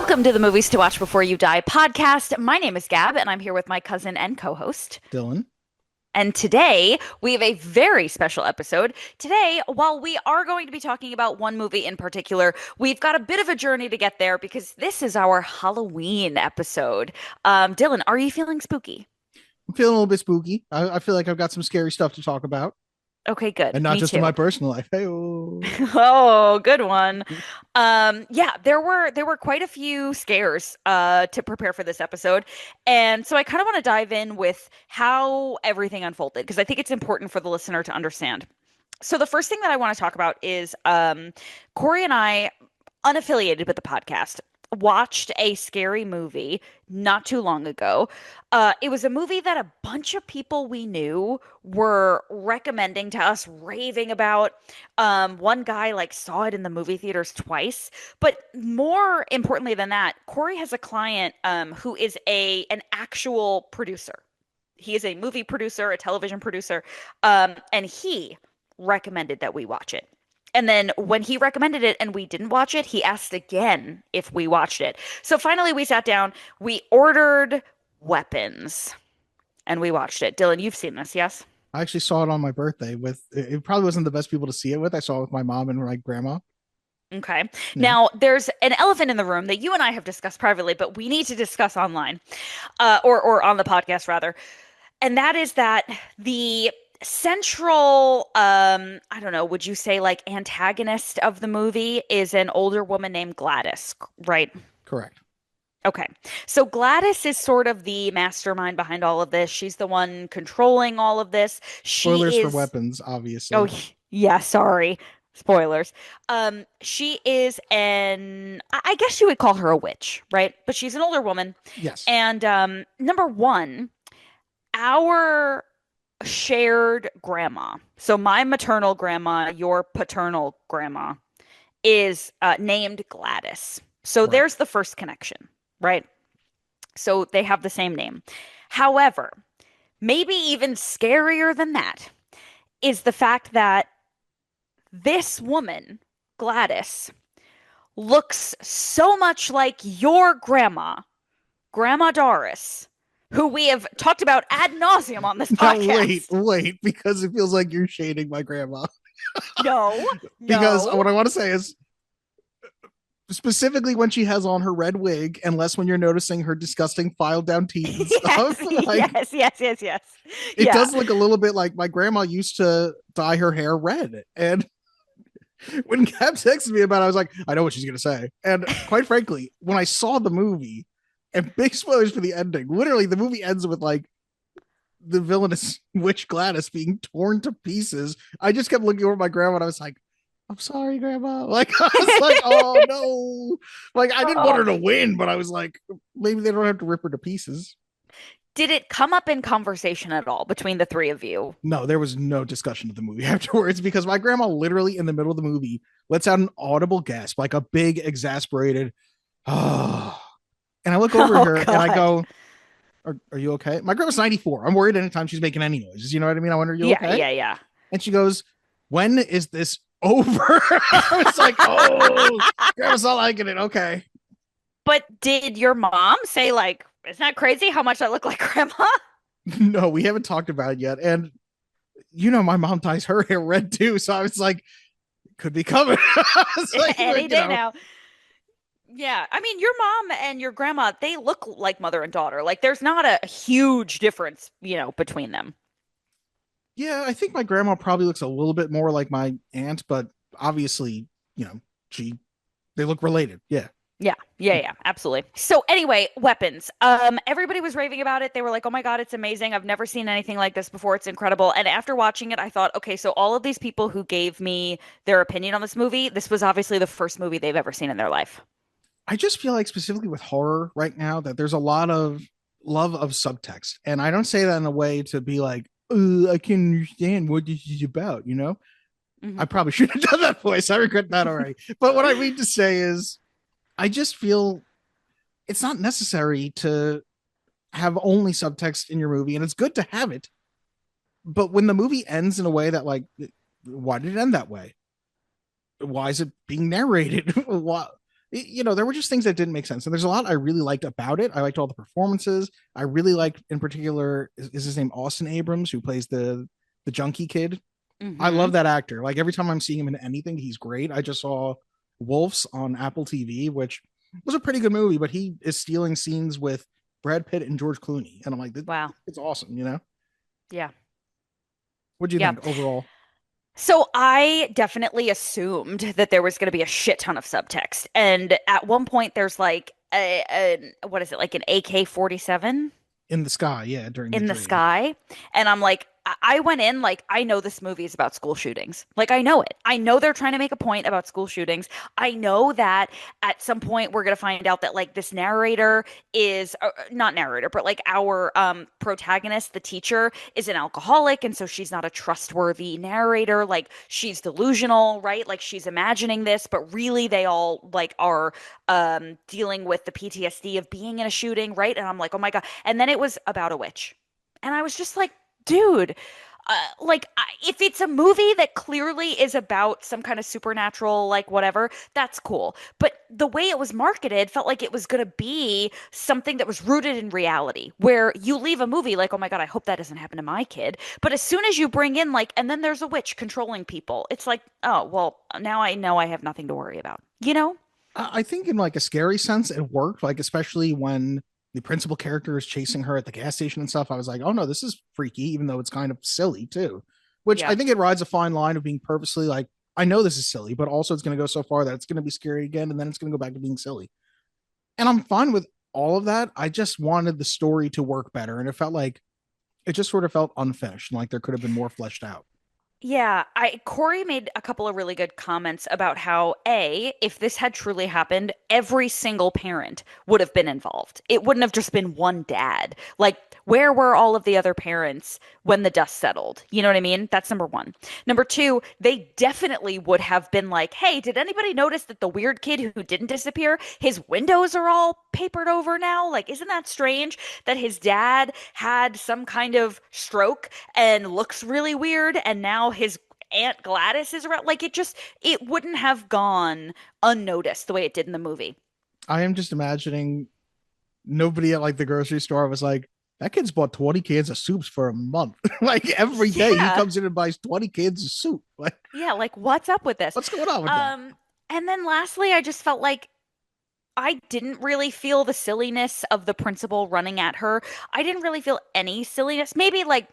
Welcome to the Movies to Watch Before You Die podcast. My name is Gab, and I'm here with my cousin and co-host. Dylan. And today we have a very special episode. Today, while we are going to be talking about one movie in particular, we've got a bit of a journey to get there because this is our Halloween episode. Dylan, are you feeling spooky? I'm feeling a little bit spooky. I feel like I've got some scary stuff to talk about, Okay, good. and not Me just in too. my personal life. Hey, Oh, good one. Yeah, there were quite a few scares to prepare for this episode. And so I kind of want to dive in with how everything unfolded because I think it's important for the listener to understand. So the first thing that I want to talk about is Corey and I, unaffiliated with the podcast, watched a scary movie not too long ago. It was a movie that a bunch of people we knew were recommending to us, raving about. One guy like saw it in the movie theaters twice, but more importantly than that, Corey has a client who is an actual producer. He is a movie producer, a television producer, and he recommended that we watch it. And then when he recommended it and we didn't watch it, he asked again if we watched it. So finally we sat down, we ordered Weapons, and we watched it. Dylan, you've seen this, yes? I actually saw it on my birthday with. It probably wasn't the best people to see it with. I saw it with my mom and my grandma. Okay. Yeah. Now, there's an elephant in the room that you and I have discussed privately, but we need to discuss online, or on the podcast rather. And that is that the central, I don't know, would you say like antagonist of the movie is an older woman named Gladys, right? Correct. Okay. So Gladys is sort of the mastermind behind all of this. She's the one controlling all of this. Spoilers She for is, weapons, oh, obviously. yeah, sorry. Spoilers. She is I guess you would call her a witch, right? But she's an older woman. Yes. And number one, our shared grandma. So my maternal grandma, your paternal grandma, is named Gladys. So Right. there's the first connection, right? So they have the same name. However, maybe even scarier than that is the fact that this woman, Gladys, looks so much like your grandma, Grandma Doris, who we have talked about ad nauseum on this Now wait, podcast. wait, because it feels like you're shading my grandma. No, Because no. what I want to say is specifically when she has on her red wig, and less when you're noticing her disgusting filed down teeth and Yes, stuff. Like yes. it Yeah. does look a little bit like my grandma used to dye her hair red. And when Cap texted me about it, I was like, I know what she's gonna say. And quite frankly, when I saw the movie, and big spoilers for the ending, literally the movie ends with like the villainous witch Gladys being torn to pieces. I just kept looking over at my grandma and I was like, I'm sorry, grandma. Like I was like, oh no. Like I didn't want Oh. her to win, but I was like, maybe they don't have to rip her to pieces. Did it come up in conversation at all between the three of you? No, there was no discussion of the movie afterwards because my grandma literally in the middle of the movie lets out an audible gasp, like a big exasperated, oh. And I look over Oh here and I God. go, are you okay? My grandma's 94. I'm worried anytime she's making any noises. You know what I mean? I wonder, are you Yeah, okay? yeah. And she goes, when is this over? I was like, oh, grandma's not liking it. Okay. But did your mom say like, isn't that crazy how much I look like grandma? No, we haven't talked about it yet. And my mom dyes her hair red too. So I was like, could be coming. I was Any like, day now. Yeah, I mean, your mom and your grandma, they look like mother and daughter. Like there's not a huge difference, between them. yeah, I think my grandma probably looks a little bit more like my aunt, but obviously, you know, she they look related. Yeah. Yeah, absolutely. So anyway, weapons. Everybody was raving about it. They were like, "Oh my God, it's amazing. I've never seen anything like this before. It's incredible." And after watching it, I thought, okay, so all of these people who gave me their opinion on this movie, this was obviously the first movie they've ever seen in their life. I just feel like specifically with horror right now that there's a lot of love of subtext. And I don't say that in a way to be like, I can understand what this is about, you know? I Hmm. probably should have done that voice. I regret that already. But what I mean to say is I just feel it's not necessary to have only subtext in your movie, and it's good to have it. But when the movie ends in a way that, why did it end that way? Why is it being narrated? Why? there were just things that didn't make sense. And there's a lot I really liked about it. I liked all the performances. I really liked, in particular, is his name Austin Abrams, who plays the junkie kid. I Hmm. love that actor. Like every time I'm seeing him in anything, he's great. I just saw Wolves on Apple TV, which was a pretty good movie, but he is stealing scenes with Brad Pitt and George Clooney. And I'm like, Wow. it's awesome. Yeah. What do you Yeah. think overall? So I definitely assumed that there was going to be a shit ton of subtext. And at one point, there's like what is it, like an AK-47 In the sky, yeah, during the in the dream. sky? And I'm like, I went in like, I know this movie is about school shootings. Like, I know it. I know they're trying to make a point about school shootings. I know that at some point we're going to find out that like this narrator is not narrator, but like our protagonist, the teacher, is an alcoholic. And so she's not a trustworthy narrator. Like, she's delusional, right? Like, she's imagining this, but really they all like are dealing with the PTSD of being in a shooting, right? And I'm like, oh my God. And then it was about a witch. And I was just like, dude, if it's a movie that clearly is about some kind of supernatural, like whatever, that's cool. But the way it was marketed felt like it was going to be something that was rooted in reality, where you leave a movie like, oh my God, I hope that doesn't happen to my kid. But as soon as you bring in, like, and then there's a witch controlling people, it's like, oh, well, now I know I have nothing to worry about, you know? I think in like a scary sense, it worked. Like especially when the principal character is chasing her at the gas station and stuff. I was like, oh no, this is freaky, even though it's kind of silly too. Which I Yeah. think it rides a fine line of being purposely like, I know this is silly, but also it's going to go so far that it's going to be scary again, and then it's going to go back to being silly. And I'm fine with all of that. I just wanted the story to work better, and it felt like it just sort of felt unfinished, and like there could have been more fleshed out. Yeah, I Corey made a couple of really good comments about how A, if this had truly happened, every single parent would have been involved. It wouldn't have just been one dad. Like, where were all of the other parents when the dust settled? You know what I mean? That's number one. Number two, they definitely would have been like, hey, did anybody notice that the weird kid who didn't disappear, his windows are all papered over now? Like, isn't that strange that his dad had some kind of stroke and looks really weird, and now his Aunt Gladys is around? Like, it wouldn't have gone unnoticed the way it did in the movie. I am just imagining nobody at like the grocery store was like, that kid's bought 20 cans of soups for a month. Like every day he Yeah. comes in and buys 20 cans of soup. Like, Yeah, like what's up with this? what's going on with that? Um, and then lastly, I just felt like I didn't really feel the silliness of the principal running at her. I didn't really feel any silliness. Maybe like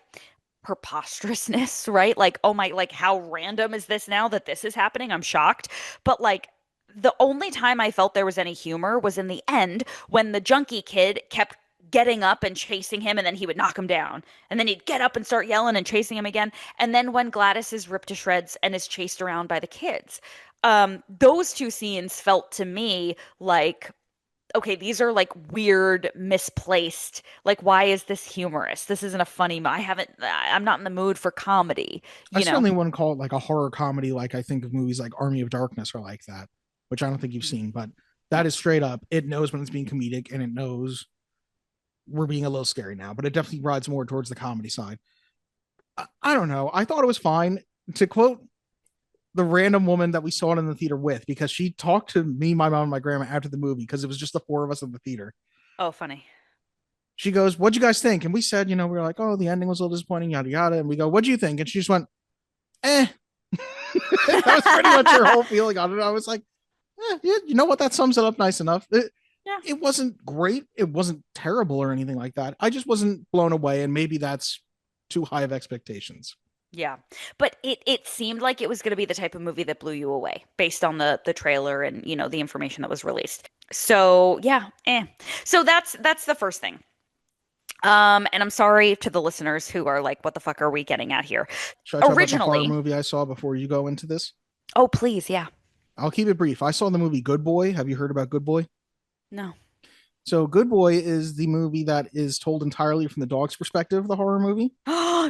preposterousness, right? Like, oh my, like how random is this now that this is happening? I'm shocked. But like the only time I felt there was any humor was in the end when the junkie kid kept getting up and chasing him, and then he would knock him down, and then he'd get up and start yelling and chasing him again, and then when Gladys is ripped to shreds and is chased around by the kids. Those two scenes felt to me like, okay, these are like weird, misplaced. Like, why is this humorous? This isn't a funny. I'm not in the mood for comedy, I you know? certainly wouldn't call it like a horror comedy. Like I think of movies like Army of Darkness or like that, which I don't think you've seen, but that No. is straight up. It knows when it's being comedic and it knows we're being a little scary now, but it definitely rides more towards the comedy side. I don't know. I thought it was fine. To quote the random woman that we saw it in the theater with, because she talked to me, my mom, and my grandma after the movie because it was just the four of us in the theater. Oh, funny. She goes, "What'd you guys think?" And we said, we were like, "Oh, the ending was a little disappointing, yada yada." And we go, "What'd you think?" And she just went, "Eh." That was pretty much her whole feeling on it. I was like, yeah, you know what? That sums it up nice enough. Yeah. It wasn't great. It wasn't terrible or anything like that. I just wasn't blown away, and maybe that's too high of expectations. Yeah. But it seemed like it was going to be the type of movie that blew you away based on the trailer and, the information that was released. So, yeah, eh. So that's the first thing. And I'm sorry to the listeners who are like, what the fuck are we getting at here? Should I talk about the horror Originally, movie I saw before you go into this? oh, please, yeah. I'll keep it brief. I saw the movie Good Boy. Have you heard about Good Boy? No. So, Good Boy is the movie that is told entirely from the dog's perspective, the horror movie.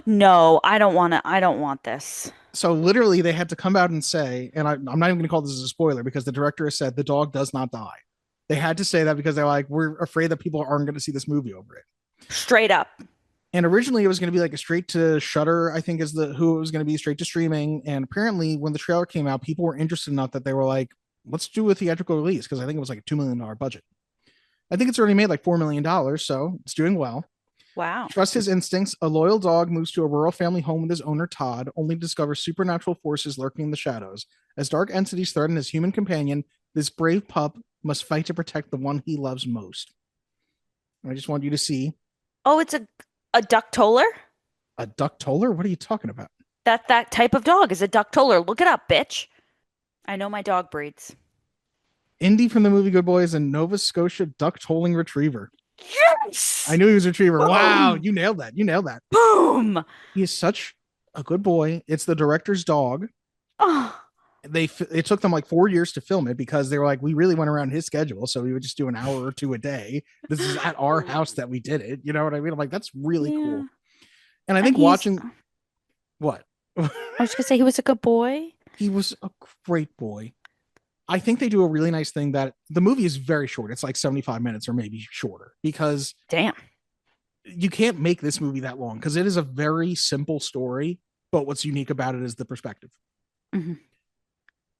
No, I don't want this. So, literally, they had to come out and say, and I'm not even going to call this a spoiler because the director has said the dog does not die. They had to say that because they're like, we're afraid that people aren't going to see this movie over it. Straight up. And originally, it was going to be like a straight to Shutter, I think, is the who it was going to be straight to streaming. And apparently, when the trailer came out, people were interested enough that they were like, let's do a theatrical release because I think it was like a $2 million budget. I think it's already made like $4 million, so it's doing well. Wow. Trust his instincts. A loyal dog moves to a rural family home with his owner Todd, only to discover supernatural forces lurking in the shadows. As dark entities threaten his human companion, this brave pup must fight to protect the one he loves most. I just want you to see Oh, it's a duck toller? a duck toller. What are you talking about? That type of dog is a duck toller. Look it up, bitch. I know my dog breeds. Indy from the movie Good Boys and Nova Scotia duck tolling retriever. I Yes! knew he was a retriever. Wow, Boom! you nailed that. You nailed that. Boom! He is such a good boy. It's the director's dog. Oh, It took them like 4 years to film it because they were like, we really went around his schedule, so we would just do an hour or two a day. This is at our house that we did it. You know what I mean? I'm like, that's really yeah. cool. And I And think he's, watching what I was just gonna say he was a good boy. he was a great boy. I think they do a really nice thing that the movie is very short. It's like 75 minutes or maybe shorter because Damn. you can't make this movie that long because it is a very simple story. But what's unique about it is the perspective. Hmm.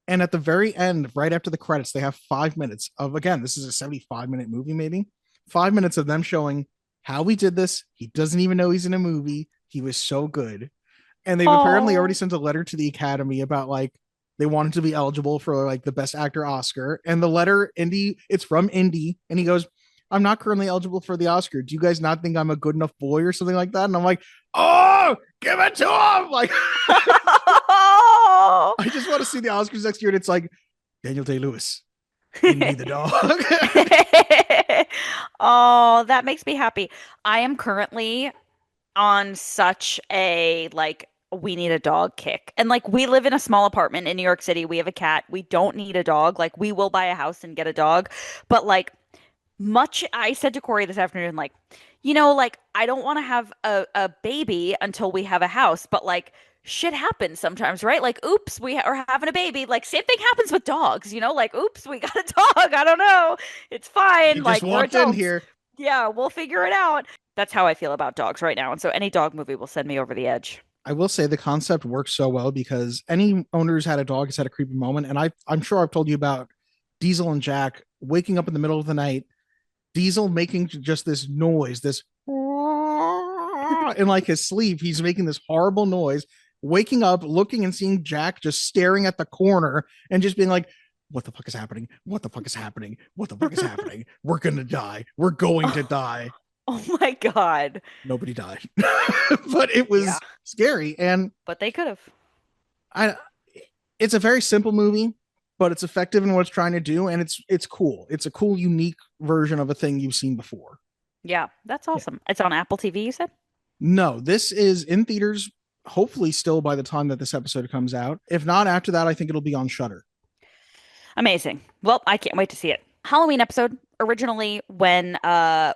And at the very end, right after the credits, they have 5 minutes of, again, this is a 75-minute movie, maybe 5 minutes of them showing how we did this. He doesn't even know he's in a movie. He was so good. And they've apparently already Oh. sent a letter to the Academy about like they wanted to be eligible for like the best actor Oscar. And the letter, Indy, it's from Indy. And he goes, I'm not currently eligible for the Oscar. Do you guys not think I'm a good enough boy or something like that? And I'm like, oh, give it to him. Like, I just want to see the Oscars next year. And it's like Daniel Day Lewis, Indy the dog. Oh, that makes me happy. I am currently on such a like we need a dog kick. And like we live in a small apartment in New York City. We have a cat. We don't need a dog. Like we will buy a house and get a dog. But like much I said to Corey this afternoon, like, like I don't want to have a baby until we have a house, but like shit happens sometimes, right? Like, oops, are having a baby. Like, same thing happens with dogs, like, oops, we got a dog. I don't know. It's You fine. just Like, we're walked in adults. here. Yeah, we'll figure it out. That's how I feel about dogs right now. And so any dog movie will send me over the edge. I will say the concept works so well because any owner who's had a dog has had a creepy moment. And I'm sure I've told you about Diesel and Jack waking up in the middle of the night, Diesel making just this noise, this in like his sleep, he's making this horrible noise, waking up, looking and seeing Jack just staring at the corner and just being like, what the fuck is happening? What the fuck is happening? What the fuck is happening? We're gonna die. We're going to Oh, die. oh my God. Nobody died. But it Yeah, was scary. And but they could have. I it's a very simple movie, but it's effective in what it's trying to do, and it's cool. It's a cool, unique version of a thing you've seen before. Yeah, that's Yeah. awesome. It's on Apple TV, you said? No, this is in theaters. Hopefully, still by the time that this episode comes out. If not after that, I think it'll be on Shutter. Amazing. Well, I can't wait to see it. Halloween episode. Originally, when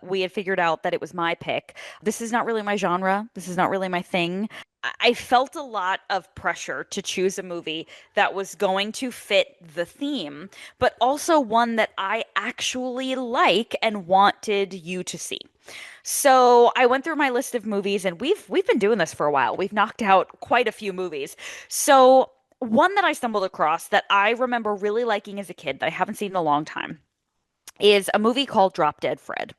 we had figured out that it was my pick, this is not really my genre. This is not really my thing. I felt a lot of pressure to choose a movie that was going to fit the theme, but also one that I actually like and wanted you to see. So I went through my list of movies, and we've been doing this for a while. We've knocked out quite a few movies. So one that I stumbled across that I remember really liking as a kid that I haven't seen in a long time is a movie called Drop Dead Fred.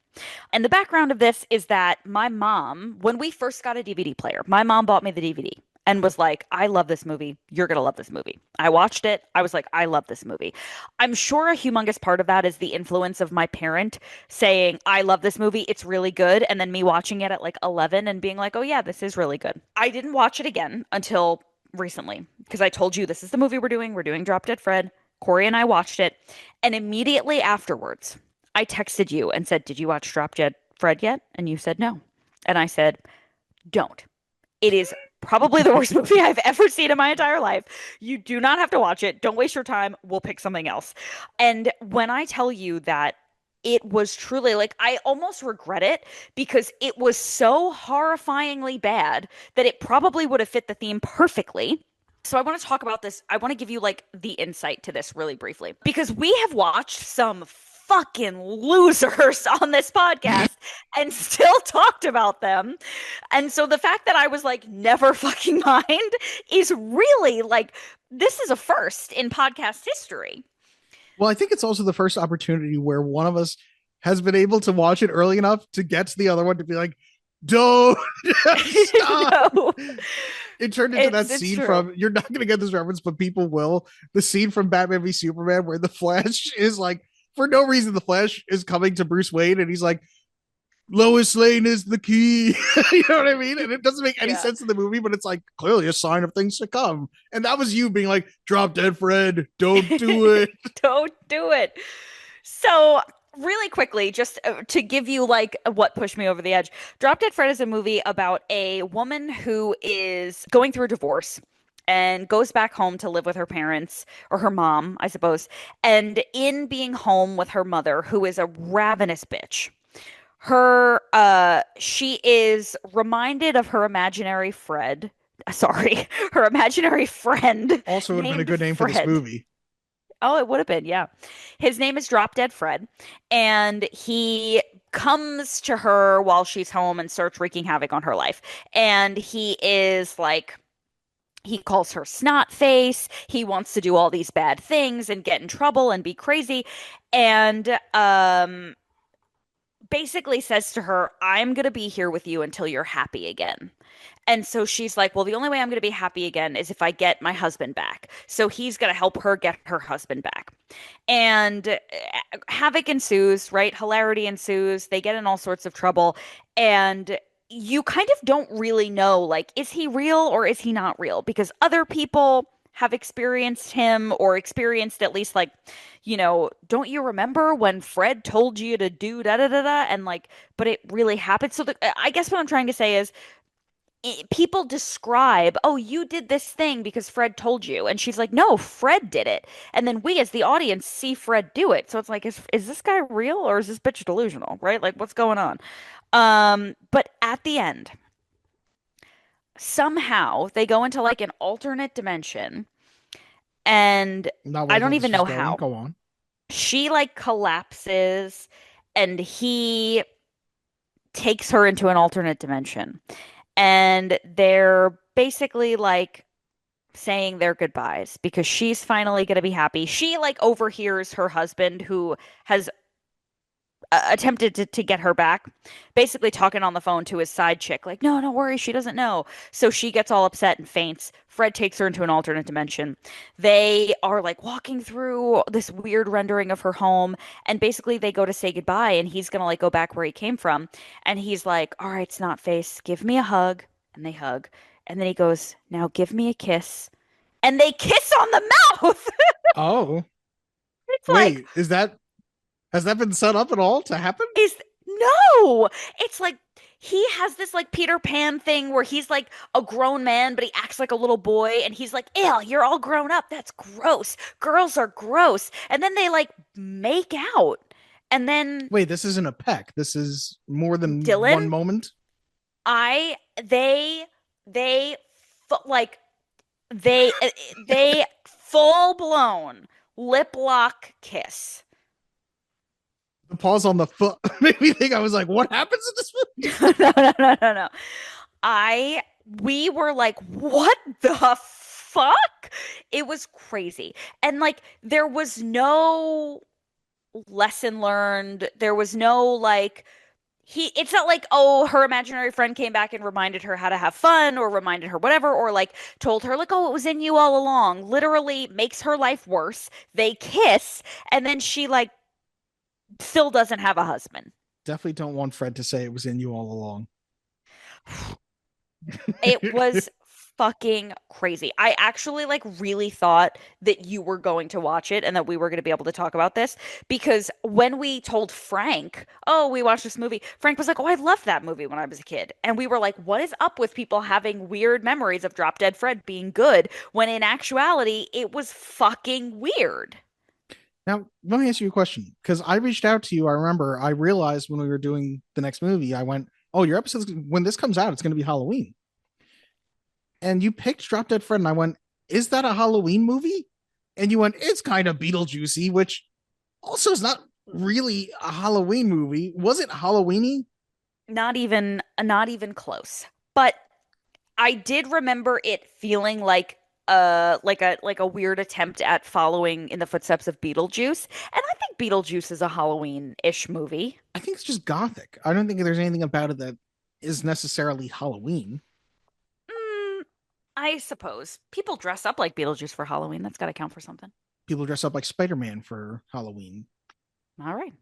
And the background of this is that my mom, when we first got a DVD player, my mom bought me the DVD and was like, I love this movie. You're going to love this movie. I watched it. I was like, I love this movie. I'm sure a humongous part of that is the influence of my parent saying, I love this movie. It's really good. And then me watching it at like 11 and being like, oh, yeah, this is really good. I didn't watch it again until recently because I told you this is the movie we're doing. We're doing Drop Dead Fred. Corey and I watched it. And immediately afterwards, I texted you and said, did you watch Drop Dead Fred yet? And you said no. And I said, don't. It is probably the worst movie I've ever seen in my entire life. You do not have to watch it. Don't waste your time. We'll pick something else. And when I tell you that it was truly like, I almost regret it because it was so horrifyingly bad that it probably would have fit the theme perfectly. So I want to talk about this. I want to give you like the insight to this really briefly because we have watched some fucking losers on this podcast and still talked about them. And so the fact that I was like, never fucking mind is really like, this is a first in podcast history. Well, I think it's also the first opportunity where one of us has been able to watch it early enough to get to the other one to be like, don't stop. No, It turned into that it's scene true. from, you're not going to get this reference, but people will. The scene from Batman v Superman where the Flash is like, for no reason, the Flash is coming to Bruce Wayne and he's like, Lois Lane is the key. You know what I mean? And it doesn't make any Yeah. sense in the movie, but it's like clearly a sign of things to come. And that was you being like, drop dead Fred, don't do it. Don't do it. So, really quickly, just to give you like what pushed me over the edge, Drop Dead Fred is a movie about a woman who is going through a divorce and goes back home to live with her parents or her mom, I suppose. And in being home with her mother, who is a ravenous bitch, she is reminded of her imaginary Fred. Sorry, her imaginary friend Also would have been a named good name for this Fred. movie. Oh, it would have been, yeah. His name is Drop Dead Fred, and he comes to her while she's home and starts wreaking havoc on her life. And he is like, he calls her snot face. He wants to do all these bad things and get in trouble and be crazy. And basically says to her, I'm going to be here with you until you're happy again. And so she's like, well, the only way I'm going to be happy again is if I get my husband back. So he's going to help her get her husband back. And havoc ensues, right? Hilarity ensues. They get in all sorts of trouble. And you kind of don't really know, like, is he real or is he not real? Because other people have experienced him or experienced at least like, don't you remember when Fred told you to do da da da da? And like, but it really happened. So I guess what I'm trying to say is people describe, oh, you did this thing because Fred told you. And she's like, no, Fred did it. And then we as the audience see Fred do it. So it's like, is this guy real or is this bitch delusional? Right? Like, what's going on? But at the end, somehow they go into like an alternate dimension. And Not where I I don't thought this even was know going. how. Go on. She like collapses and he takes her into an alternate dimension. And they're basically like saying their goodbyes because she's finally going to be happy. She like overhears her husband who has attempted to get her back, basically talking on the phone to his side chick, like, no, don't worry, she doesn't know. So she gets all upset and faints. Fred takes her into an alternate dimension. They are like walking through this weird rendering of her home, and basically they go to say goodbye, and he's gonna like go back where he came from. And he's like, all right, Snot Face, give me a hug. And they hug. And then he goes, now give me a kiss. And they kiss on the mouth. Oh, It's like, wait, has that been set up at all to happen? is no, it's like he has this like Peter Pan thing where he's like a grown man, but he acts like a little boy, and he's like, ew, you're all grown up. That's gross. Girls are gross. And then they like make out. And then Wait, this isn't a peck. This is more than one Dylan, moment. I they like they full blown lip lock kiss. The pause on the foot made me think I was like, what happens in this movie? No, no, no, no, no, no. I we were like, what the fuck? It was crazy. And like there was no lesson learned. There was no like it's not like, oh, her imaginary friend came back and reminded her how to have fun or reminded her whatever, or like told her like, oh, it was in you all along. Literally makes her life worse. They kiss, and then she like still doesn't have a husband. Definitely don't want Fred to say it was in you all along. It was fucking crazy. I actually like really thought that you were going to watch it and that we were going to be able to talk about this because when we told Frank, "Oh, we watched this movie." Frank was like, "Oh, I loved that movie when I was a kid." And we were like, "What is up with people having weird memories of Drop Dead Fred being good when in actuality it was fucking weird?" Now, let me ask you a question because I reached out to you. I remember I realized when we were doing the next movie, I went, "Oh, your episode's when this comes out, it's going to be Halloween." And you picked Drop Dead Fred, and I went, "Is that a Halloween movie?" And you went, "It's kind of Beetlejuicy," which also is not really a Halloween movie. Was it Halloweeny? Not even close. But I did remember it feeling like like a weird attempt at following in the footsteps of Beetlejuice. And I think Beetlejuice is a Halloween-ish movie. I think it's just gothic. I don't think there's anything about it that is necessarily Halloween. Mm, I suppose people dress up like Beetlejuice for Halloween. That's got to count for something. People dress up like Spider-Man for Halloween. All right.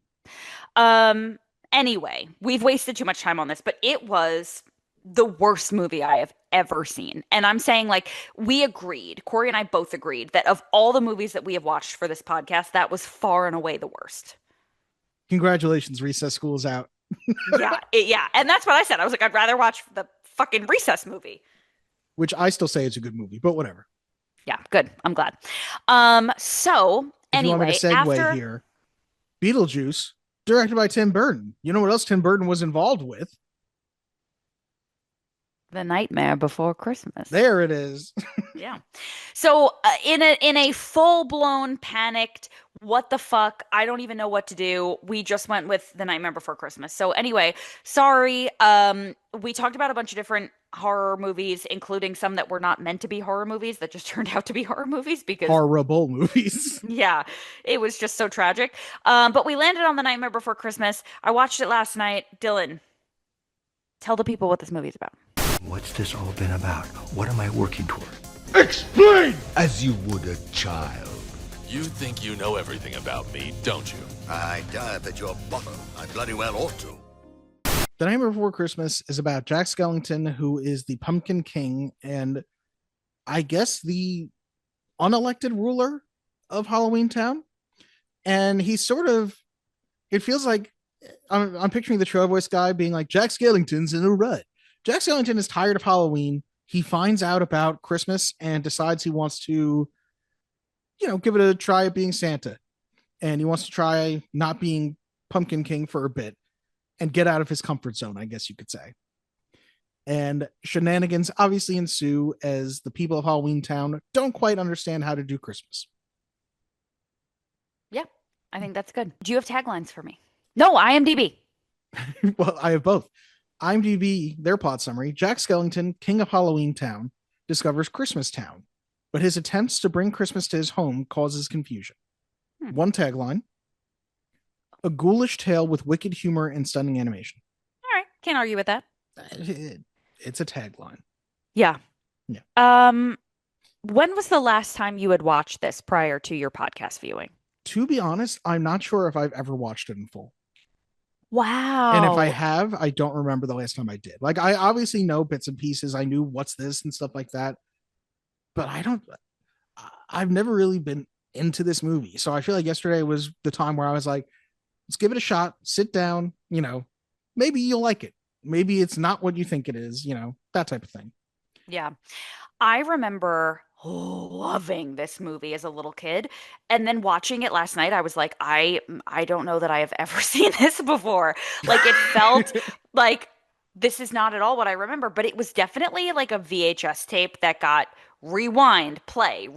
Um, anyway, we've wasted too much time on this, but it was the worst movie I have ever seen. And I'm saying, like, we agreed, Corey and I both agreed that of all the movies that we have watched for this podcast, that was far and away the worst. Congratulations, Recess School is out. Yeah. And that's what I said. I was like, I'd rather watch the fucking Recess movie. Which I still say is a good movie, but whatever. Yeah, good. I'm glad. So If you want me to anyway, segue here, Beetlejuice, directed by Tim Burton. You know what else Tim Burton was involved with? The Nightmare Before Christmas. There it is. Yeah. So in a full-blown panicked, what the fuck? I don't even know what to do. We just went with The Nightmare Before Christmas. So anyway, sorry. We talked about a bunch of different horror movies, including some that were not meant to be horror movies that just turned out to be horror movies because Horrible movies. yeah, it was just so tragic. But we landed on The Nightmare Before Christmas. I watched it last night. Dylan, tell the people what this movie's about. What's this all been about? What am I working toward? Explain! As you would a child. You think you know everything about me, don't you? I dive at your bottom. I bloody well ought to. The Nightmare Before Christmas is about Jack Skellington, who is the Pumpkin King and I guess the unelected ruler of Halloween Town. And he's sort of, it feels like, I'm picturing the trailer voice guy being like, Jack Skellington's in a rut. Jack Skellington is tired of Halloween. He finds out about Christmas and decides he wants to, give it a try at being Santa. And he wants to try not being Pumpkin King for a bit and get out of his comfort zone, I guess you could say. And shenanigans obviously ensue as the people of Halloween Town don't quite understand how to do Christmas. Yeah, I think that's good. Do you have taglines for me? No, IMDb. Well, I have both. IMDb, their plot summary: Jack Skellington, king of Halloween Town, discovers Christmas Town, but his attempts to bring Christmas to his home causes confusion. One tagline: a ghoulish tale with wicked humor and stunning animation. All right, can't argue with that. It's a tagline. Yeah. Yeah. When was the last time you had watched this prior to your podcast viewing? To be honest, I'm not sure if I've ever watched it in full. Wow. And if I have, I don't remember the last time I did. Like, I obviously know bits and pieces. I knew what's this and stuff like that. But I've never really been into this movie. So I feel like yesterday was the time where I was like, let's give it a shot, sit down, maybe you'll like it. Maybe it's not what you think it is, that type of thing. Yeah. I remember loving this movie as a little kid, and then watching it last night I was like, I don't know that I have ever seen this before. Like, it felt like this is not at all what I remember, but it was definitely like a VHS tape that got rewind, play,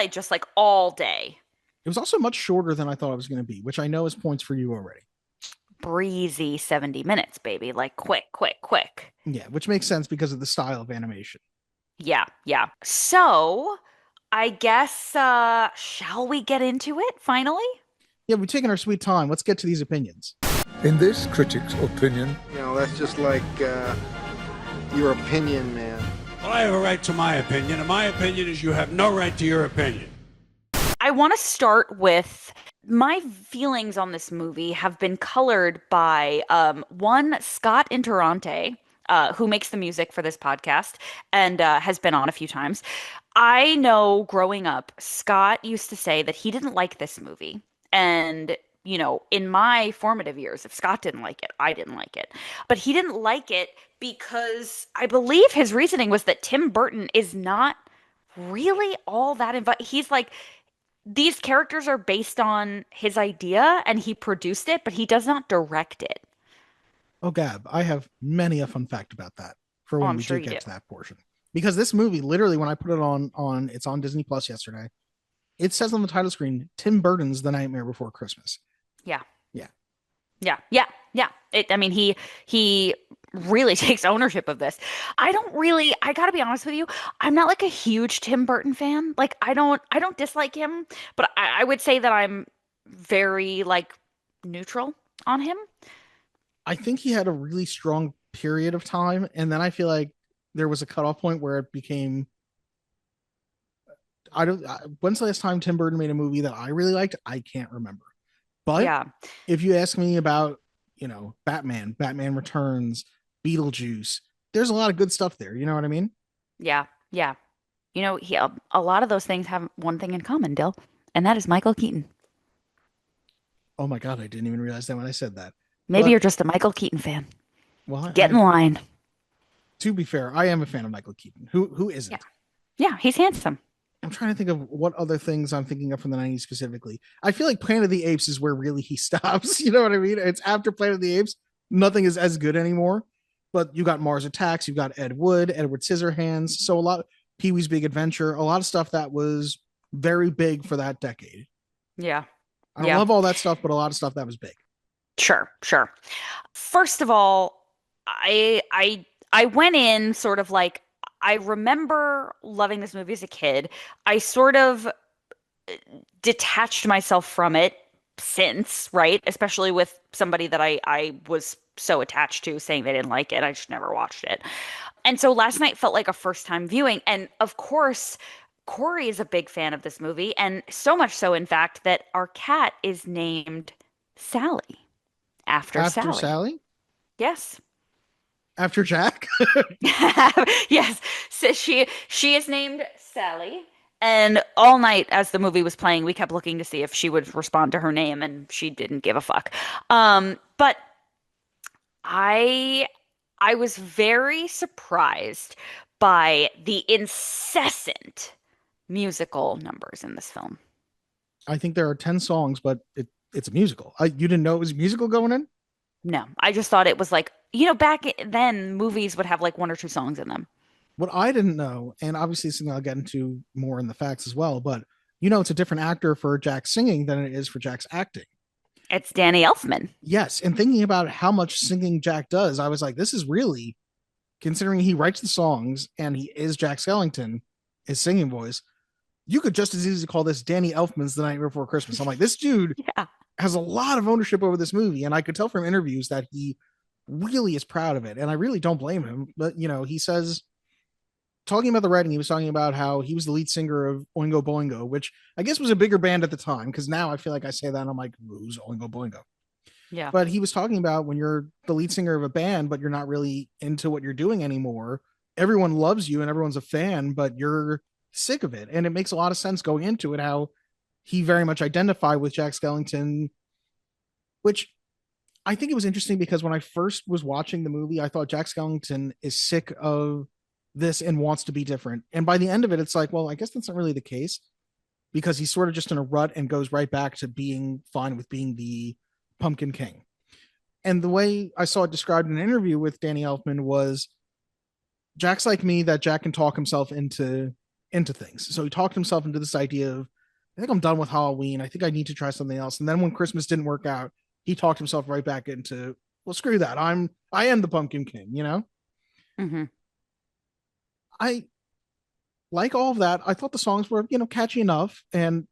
just like all day. It was also much shorter than I thought it was going to be, which I know is points for you already. Breezy 70 minutes, baby. Like, quick. Yeah, which makes sense because of the style of animation. Yeah. So, I guess, shall we get into it finally? Yeah, we've taken our sweet time. Let's get to these opinions. In this critic's opinion, that's just like your opinion, man. Well, I have a right to my opinion, and my opinion is you have no right to your opinion. I want to start with my feelings on this movie have been colored by one, Scott Interrante, who makes the music for this podcast and has been on a few times. I know growing up, Scott used to say that he didn't like this movie. And, in my formative years, if Scott didn't like it, I didn't like it. But he didn't like it because I believe his reasoning was that Tim Burton is not really all that he's like, these characters are based on his idea and he produced it, but he does not direct it. Oh, Gab, I have many a fun fact about that for when we do get to that portion. Because this movie, literally, when I put it on it's on Disney Plus yesterday, it says on the title screen, Tim Burton's The Nightmare Before Christmas. Yeah. Yeah. He really takes ownership of this. I gotta be honest with you, I'm not like a huge Tim Burton fan. Like I don't dislike him, but I would say that I'm very like neutral on him. I think he had a really strong period of time, and then I feel like there was a cutoff point where it became. I don't. When's the last time Tim Burton made a movie that I really liked? I can't remember. But Yeah. if you ask me about, Batman, Batman Returns, Beetlejuice, there's a lot of good stuff there. You know what I mean? Yeah. Yeah. A lot of those things have one thing in common, Dill, and that is Michael Keaton. Oh my God, I didn't even realize that when I said that. Maybe But you're just a Michael Keaton fan. well, Get in line. to be fair, I am a fan of Michael Keaton. Who Yeah. isn't? Yeah, he's handsome. I'm trying to think of what other things I'm thinking of from the 90s specifically. I feel like Planet of the Apes is where really he stops. You know what I mean? It's after Planet of the Apes, nothing is as good anymore. But you got Mars Attacks, you got Ed Wood, Edward Scissorhands. So a lot Pee Wee's Big Adventure, a lot of stuff that was very big for that decade. Yeah. I don't Yeah. love all that stuff, but a lot of stuff that was big. Sure, sure. First of all, I went in sort of like I remember loving this movie as a kid. I sort of detached myself from it since, right? Especially with somebody that I was so attached to saying they didn't like it. I just never watched it. And so last night felt like a first time viewing. And of course, Corey is a big fan of this movie, and so much so, in fact, that our cat is named Sally after After Sally. Sally? Yes. After Jack? Yes. So she is named Sally. And all night as the movie was playing, we kept looking to see if she would respond to her name, and she didn't give a fuck. But I I was very surprised by the incessant musical numbers in this film. I think there are 10 songs, but it's a musical. You didn't know it was a musical going in? No, I just thought it was like, back then movies would have like one or two songs in them. What I didn't know, and obviously something I'll get into more in the facts as well, but it's a different actor for Jack singing than it is for Jack's acting. It's Danny Elfman. Yes, and thinking about how much singing Jack does, I was like, this is really, considering he writes the songs and he is Jack Skellington, his singing voice, you could just as easily call this Danny Elfman's The Night Before Christmas. I'm like, this dude Yeah. has a lot of ownership over this movie, and I could tell from interviews that he really is proud of it, and I really don't blame him. But he says, talking about the writing, he was talking about how he was the lead singer of Oingo Boingo, which I guess was a bigger band at the time, because now I feel like I say that and I'm like, who's Oingo Boingo? Yeah. But he was talking about when you're the lead singer of a band, but you're not really into what you're doing anymore. Everyone loves you and everyone's a fan, but you're sick of it. And it makes a lot of sense going into it, how he very much identified with Jack Skellington, which I think it was interesting because when I first was watching the movie, I thought Jack Skellington is sick of this and wants to be different. And by the end of it, it's like, well, I guess that's not really the case, because he's sort of just in a rut and goes right back to being fine with being the Pumpkin King. And the way I saw it described in an interview with Danny Elfman was, Jack's like me, that Jack can talk himself into things. So he talked himself into this idea of, I think I'm done with Halloween. I think I need to try something else. And then when Christmas didn't work out, he talked himself right back into, well, screw that. I am the Pumpkin King, Mm-hmm. I like all of that. I thought the songs were, catchy enough and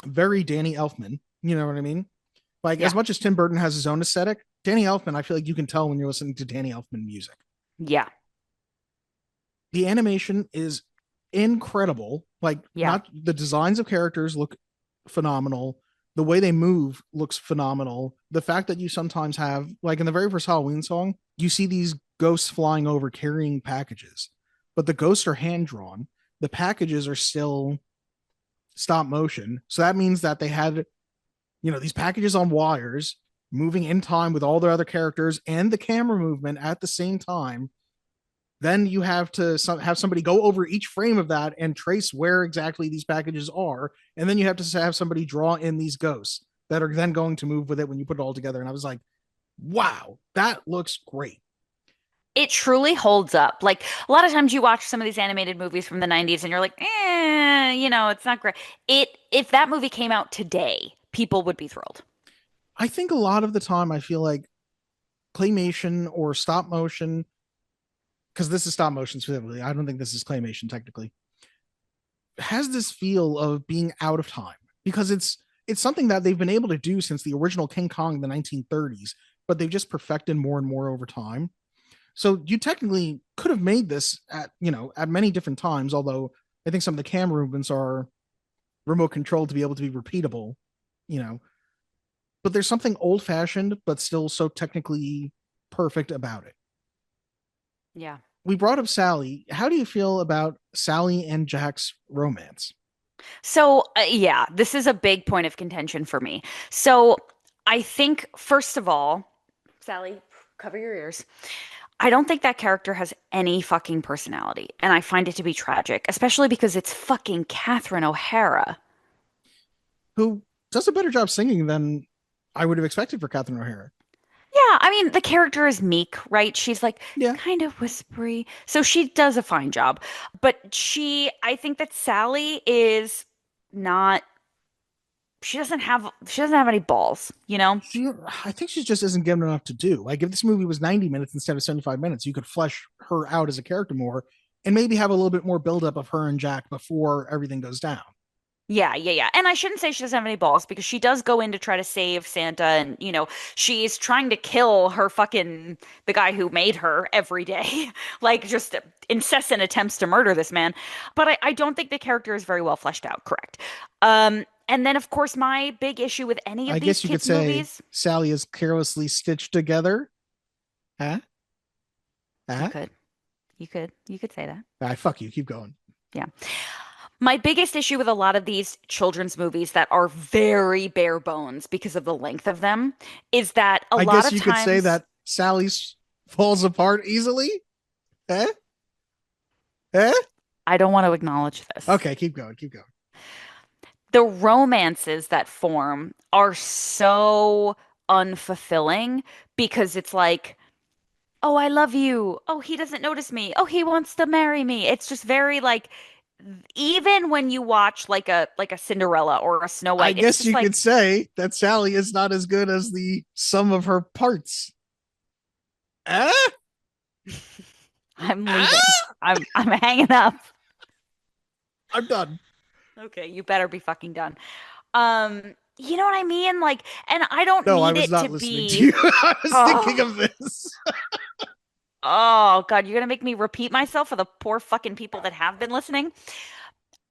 very Danny Elfman. You know what I mean? Like, Yeah. as much as Tim Burton has his own aesthetic, Danny Elfman, I feel like you can tell when you're listening to Danny Elfman music. Yeah. The animation is incredible. Like, Yeah. not the designs of characters look phenomenal. The way they move looks phenomenal. The fact that you sometimes have, like in the very first Halloween song, you see these ghosts flying over carrying packages, but the ghosts are hand drawn. The packages are still stop motion. So that means that they had, these packages on wires moving in time with all their other characters and the camera movement at the same time. Then you have to have somebody go over each frame of that and trace where exactly these packages are. And then you have to have somebody draw in these ghosts that are then going to move with it when you put it all together. And I was like, wow, that looks great. It truly holds up. Like a lot of times you watch some of these animated movies from the 90s and you're like, it's not great. If that movie came out today, people would be thrilled. I think a lot of the time I feel like claymation or stop motion, because this is stop motion specifically, I don't think this is claymation technically, has this feel of being out of time, because it's something that they've been able to do since the original King Kong in the 1930s, but they've just perfected more and more over time. So you technically could have made this at many different times, although I think some of the camera movements are remote controlled to be able to be repeatable, you know. But there's something old fashioned, but still so technically perfect about it. Yeah. We brought up Sally. How do you feel about Sally and Jack's romance? So, yeah, this is a big point of contention for me. So, I think, first of all, Sally, cover your ears. I don't think that character has any fucking personality. And I find it to be tragic, especially because it's fucking Catherine O'Hara. Who does a better job singing than I would have expected for Catherine O'Hara. Yeah, I mean, the character is meek, right? She's like Yeah. kind of whispery. So she does a fine job. But I think that Sally is not, she doesn't have any balls, you know? I think she just isn't given enough to do. Like if this movie was 90 minutes instead of 75 minutes, you could flesh her out as a character more and maybe have a little bit more buildup of her and Jack before everything goes down. Yeah, yeah, yeah. And I shouldn't say she doesn't have any balls because she does go in to try to save Santa and, she's trying to kill the guy who made her every day. Like just incessant attempts to murder this man. But I don't think the character is very well fleshed out, correct. And then of course my big issue with any of I these guess you could kids say movies. Sally is carelessly stitched together. Huh? You Huh? could. You could say that. Fuck you. Keep going. Yeah. My biggest issue with a lot of these children's movies that are very bare bones because of the length of them is that a I lot guess of you times could say that Sally falls apart easily. Eh? Eh? I don't want to acknowledge this. Okay, keep going. Keep going. The romances that form are so unfulfilling because it's like, oh, I love you. Oh, he doesn't notice me. Oh, he wants to marry me. It's just very like even when you watch like a Cinderella or a Snow I White, it's guess just you like could say that Sally is not as good as the sum of her parts. Eh? I'm leaving. I'm hanging up. I'm done. Okay, you better be fucking done. You know what I mean? Like, and I don't No, I need was it not to listening be. to you. I was Oh. thinking of this. Oh God, you're gonna make me repeat myself for the poor fucking people that have been listening.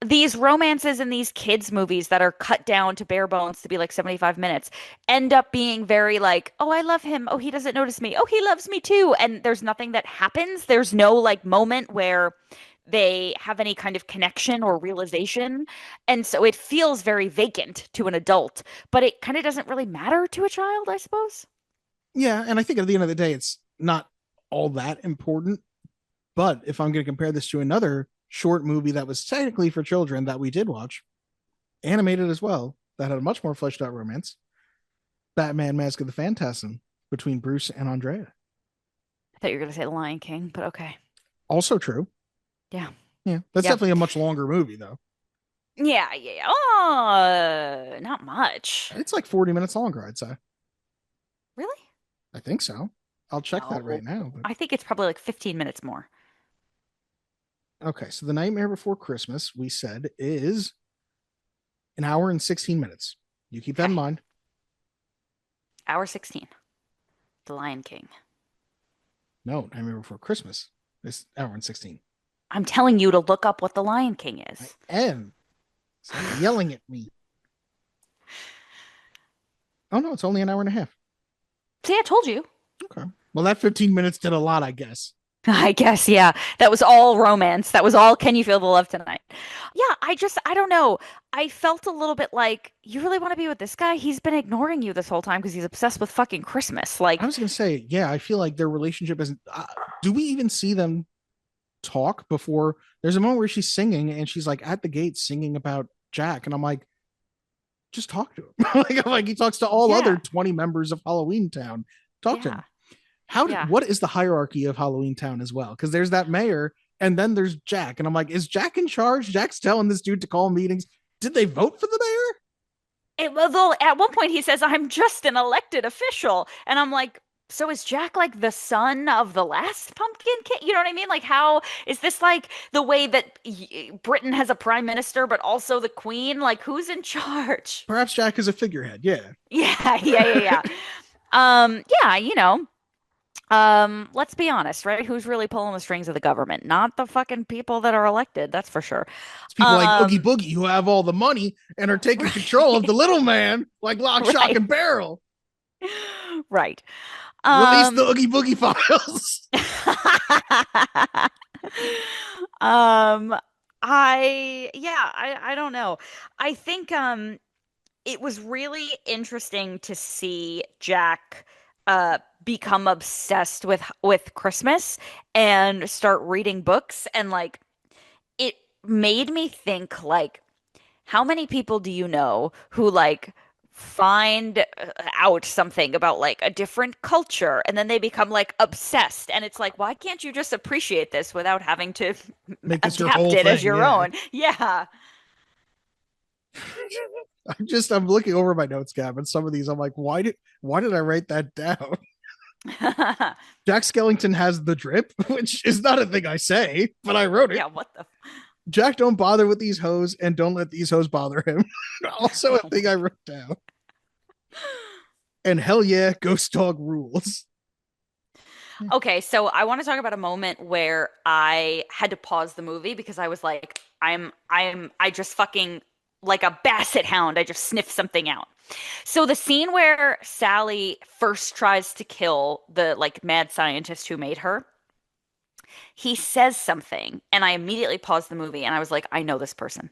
These romances in these kids movies that are cut down to bare bones to be like 75 minutes end up being very like, oh, I love him. Oh, he doesn't notice me. Oh, he loves me too. And there's nothing that happens. There's no like moment where they have any kind of connection or realization. And so it feels very vacant to an adult, but it kind of doesn't really matter to a child, I suppose. Yeah, and I think at the end of the day, it's not all that important. But if I'm going to compare this to another short movie that was technically for children that we did watch, animated as well, that had a much more fleshed out romance, Batman Mask of the Phantasm between Bruce and Andrea. I thought you were going to say The Lion King, but okay. Also true. Yeah. Yeah, that's Yeah. definitely a much longer movie, though. Yeah, yeah. Oh, not much. It's like 40 minutes longer, I'd say. Really? I think so. I'll check that No. right now. But... I think it's probably like 15 minutes more. Okay, so The Nightmare Before Christmas, we said, is an hour and 16 minutes. You keep that in mind. Hour 16. The Lion King. No, Nightmare Before Christmas is hour and 16. I'm telling you to look up what The Lion King is. I am. Stop yelling at me. Oh, no, it's only an hour and a half. See, I told you. Okay. Well, that 15 minutes did a lot, I guess. I guess, yeah. That was all romance. That was all Can You Feel the Love Tonight? Yeah, I don't know. I felt a little bit like, you really want to be with this guy? He's been ignoring you this whole time because he's obsessed with fucking Christmas. Like, I was going to say, yeah, I feel like their relationship isn't. Do we even see them talk before? There's a moment where she's singing and she's like at the gate singing about Jack. And I'm like, just talk to him. I'm like, he talks to all other 20 members of Halloween Town. Talk to him. What is the hierarchy of Halloween Town as well? Because there's that mayor and then there's Jack. And I'm like, is Jack in charge? Jack's telling this dude to call meetings. Did they vote for the mayor? Although at one point he says, I'm just an elected official. And I'm like, So is Jack like the son of the last Pumpkin King? You know what I mean? Like, how is this like the way that Britain has a prime minister, but also the queen? Like, who's in charge? Perhaps Jack is a figurehead. Yeah. Yeah, yeah. Yeah, let's be honest, right? Who's really pulling the strings of the government? Not the fucking people that are elected, that's for sure. It's people like Oogie Boogie who have all the money and are taking control of the little man, like Lock, Shock, and Barrel. Right. Release the Oogie Boogie files. I don't know. I think it was really interesting to see Jack become obsessed with Christmas and start reading books, and like it made me think like, how many people do you know who like find out something about like a different culture and then they become like obsessed, and it's like, why can't you just appreciate this without having to Make this your adapt whole it thing, as your yeah. own? Yeah. I'm looking over my notes, Gab, and some of these I'm like, why did I write that down? Jack Skellington has the drip, which is not a thing I say, but I wrote it. Yeah, what the Jack don't bother with these hoes and don't let these hoes bother him. Also a thing I wrote down. And hell yeah, Ghost Dog rules. Okay, so I want to talk about a moment where I had to pause the movie because I was like, I just fucking like a basset hound. I just sniffed something out. So the scene where Sally first tries to kill the like mad scientist who made her, he says something, and I immediately paused the movie and I was like, I know this person.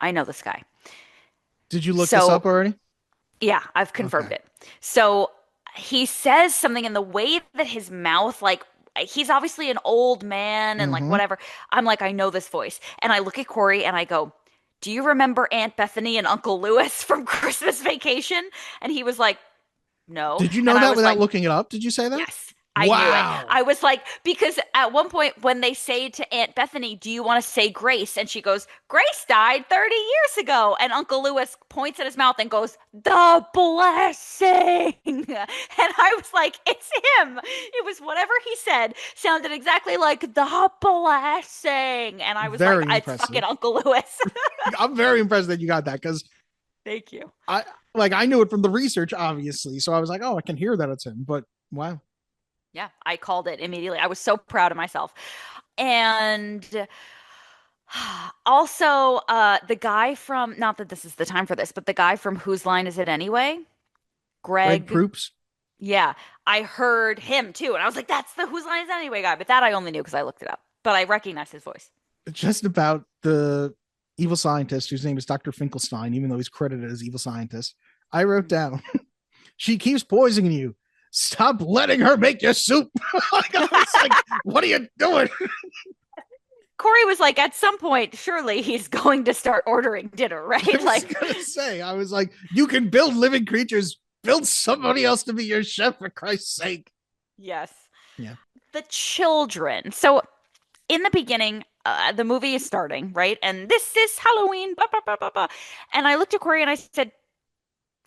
I know this guy. Did you look this up already? Yeah, I've confirmed it. So he says something in the way that his mouth, like, he's obviously an old man and like whatever. I'm like, I know this voice. And I look at Corey and I go, do you remember Aunt Bethany and Uncle Lewis from Christmas Vacation? And he was like, no. Did you know that without looking it up? Did you say that? Yes. I knew it. I was like, because at one point when they say to Aunt Bethany, do you want to say grace? And she goes, Grace died 30 years ago. And Uncle Lewis points at his mouth and goes, the blessing. And I was like, it's him. It was whatever he said sounded exactly like the blessing. And I was Very like, impressive. it's fucking Uncle Lewis. I'm very impressed that you got that, because thank you. I knew it from the research, obviously. So I was like, oh, I can hear that it's him. But wow. Yeah, I called it immediately. I was so proud of myself. And also, the guy from, not that this is the time for this, but the guy from Whose Line Is It Anyway? Greg Proops. Yeah, I heard him too. And I was like, that's the Whose Line Is It Anyway guy. But that I only knew because I looked it up. But I recognized his voice. Just about the evil scientist whose name is Dr. Finkelstein, even though he's credited as evil scientist. I wrote down, she keeps poisoning you. Stop letting her make your soup. Like, I was like, what are you doing? Corey was like, at some point, surely he's going to start ordering dinner, right? I was like, you can build living creatures. Build somebody else to be your chef, for Christ's sake. Yes. Yeah. The children. So in the beginning, the movie is starting, right? And this is Halloween. Blah, blah, blah, blah, blah. And I looked at Corey and I said,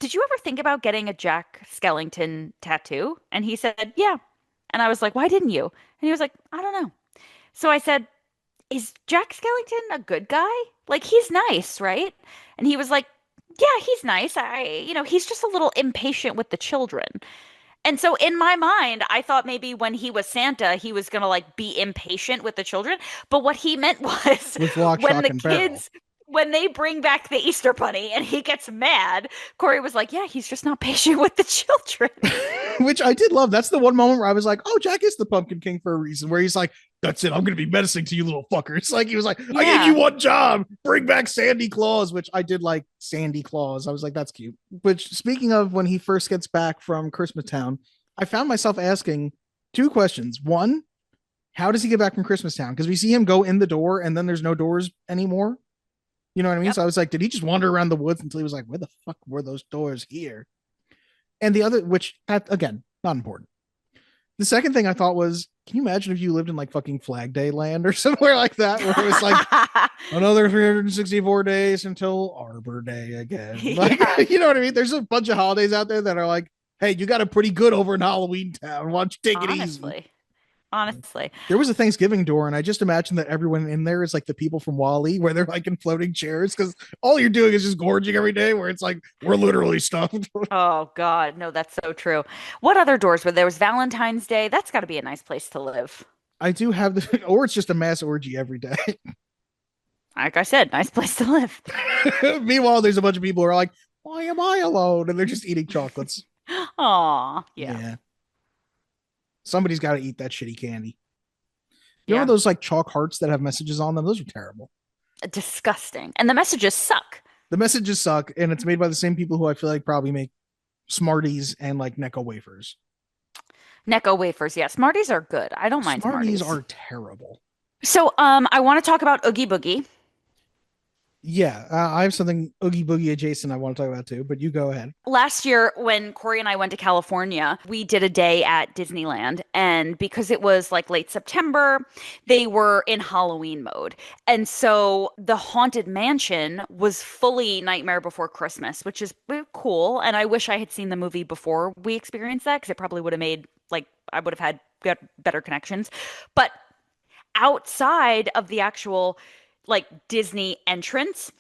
did you ever think about getting a Jack Skellington tattoo? And he said, yeah. And I was like, why didn't you? And he was like, I don't know. So I said, is Jack Skellington a good guy? Like, he's nice, right? And he was like, yeah, he's nice. He's just a little impatient with the children. And so in my mind, I thought maybe when he was Santa, he was going to like be impatient with the children. But what he meant was when the kids, when they bring back the Easter Bunny and he gets mad, Corey was like, yeah, he's just not patient with the children. Which I did love. That's the one moment where I was like, oh, Jack is the Pumpkin King for a reason, where he's like, that's it. I'm going to be menacing to you little fuckers. Like, he was like, I gave you one job. Bring back Sandy Claus, which I did like Sandy Claus. I was like, that's cute. Which, speaking of when he first gets back from Christmas Town, I found myself asking two questions. One, how does he get back from Christmas Town? Because we see him go in the door and then there's no doors anymore. You know what I mean? Yep. So I was like, did he just wander around the woods until he was like, where the fuck were those doors here? And the other, which, again, not important. The second thing I thought was, can you imagine if you lived in like fucking Flag Day land or somewhere like that, where it was like another 364 days until Arbor Day again? Like, you know what I mean? There's a bunch of holidays out there that are like Hey, you got it pretty good over in Halloween Town. Why don't you take it easy? Honestly. There was a Thanksgiving door, and I just imagine that everyone in there is like the people from Wall-E, where they're like in floating chairs, because all you're doing is just gorging every day, where it's like, we're literally stuffed. Oh God, no, that's so true. What other doors were there? Was Valentine's Day? That's got to be a nice place to live. I do have the, or it's just a mass orgy every day. Like I said, nice place to live. Meanwhile, there's a bunch of people who are like, why am I alone? And they're just eating chocolates. Aw, yeah, Yeah. Somebody's got to eat that shitty candy. You know yeah. those like chalk hearts that have messages on them? Those are terrible. Disgusting. And the messages suck. The messages suck, and it's made by the same people who I feel like probably make Smarties and like Necco wafers. Necco wafers, yeah. Smarties are good. I don't mind Smarties Smarties. are terrible. So, I want to talk about Oogie Boogie. Yeah, I have something Oogie Boogie adjacent I want to talk about too, but you go ahead. Last year, when Corey and I went to California, we did a day at Disneyland. And because it was like late September, they were in Halloween mode. And so the Haunted Mansion was fully Nightmare Before Christmas, which is cool. And I wish I had seen the movie before we experienced that because it probably would have made, like, I would have had better connections. But outside of the actual like Disney entrance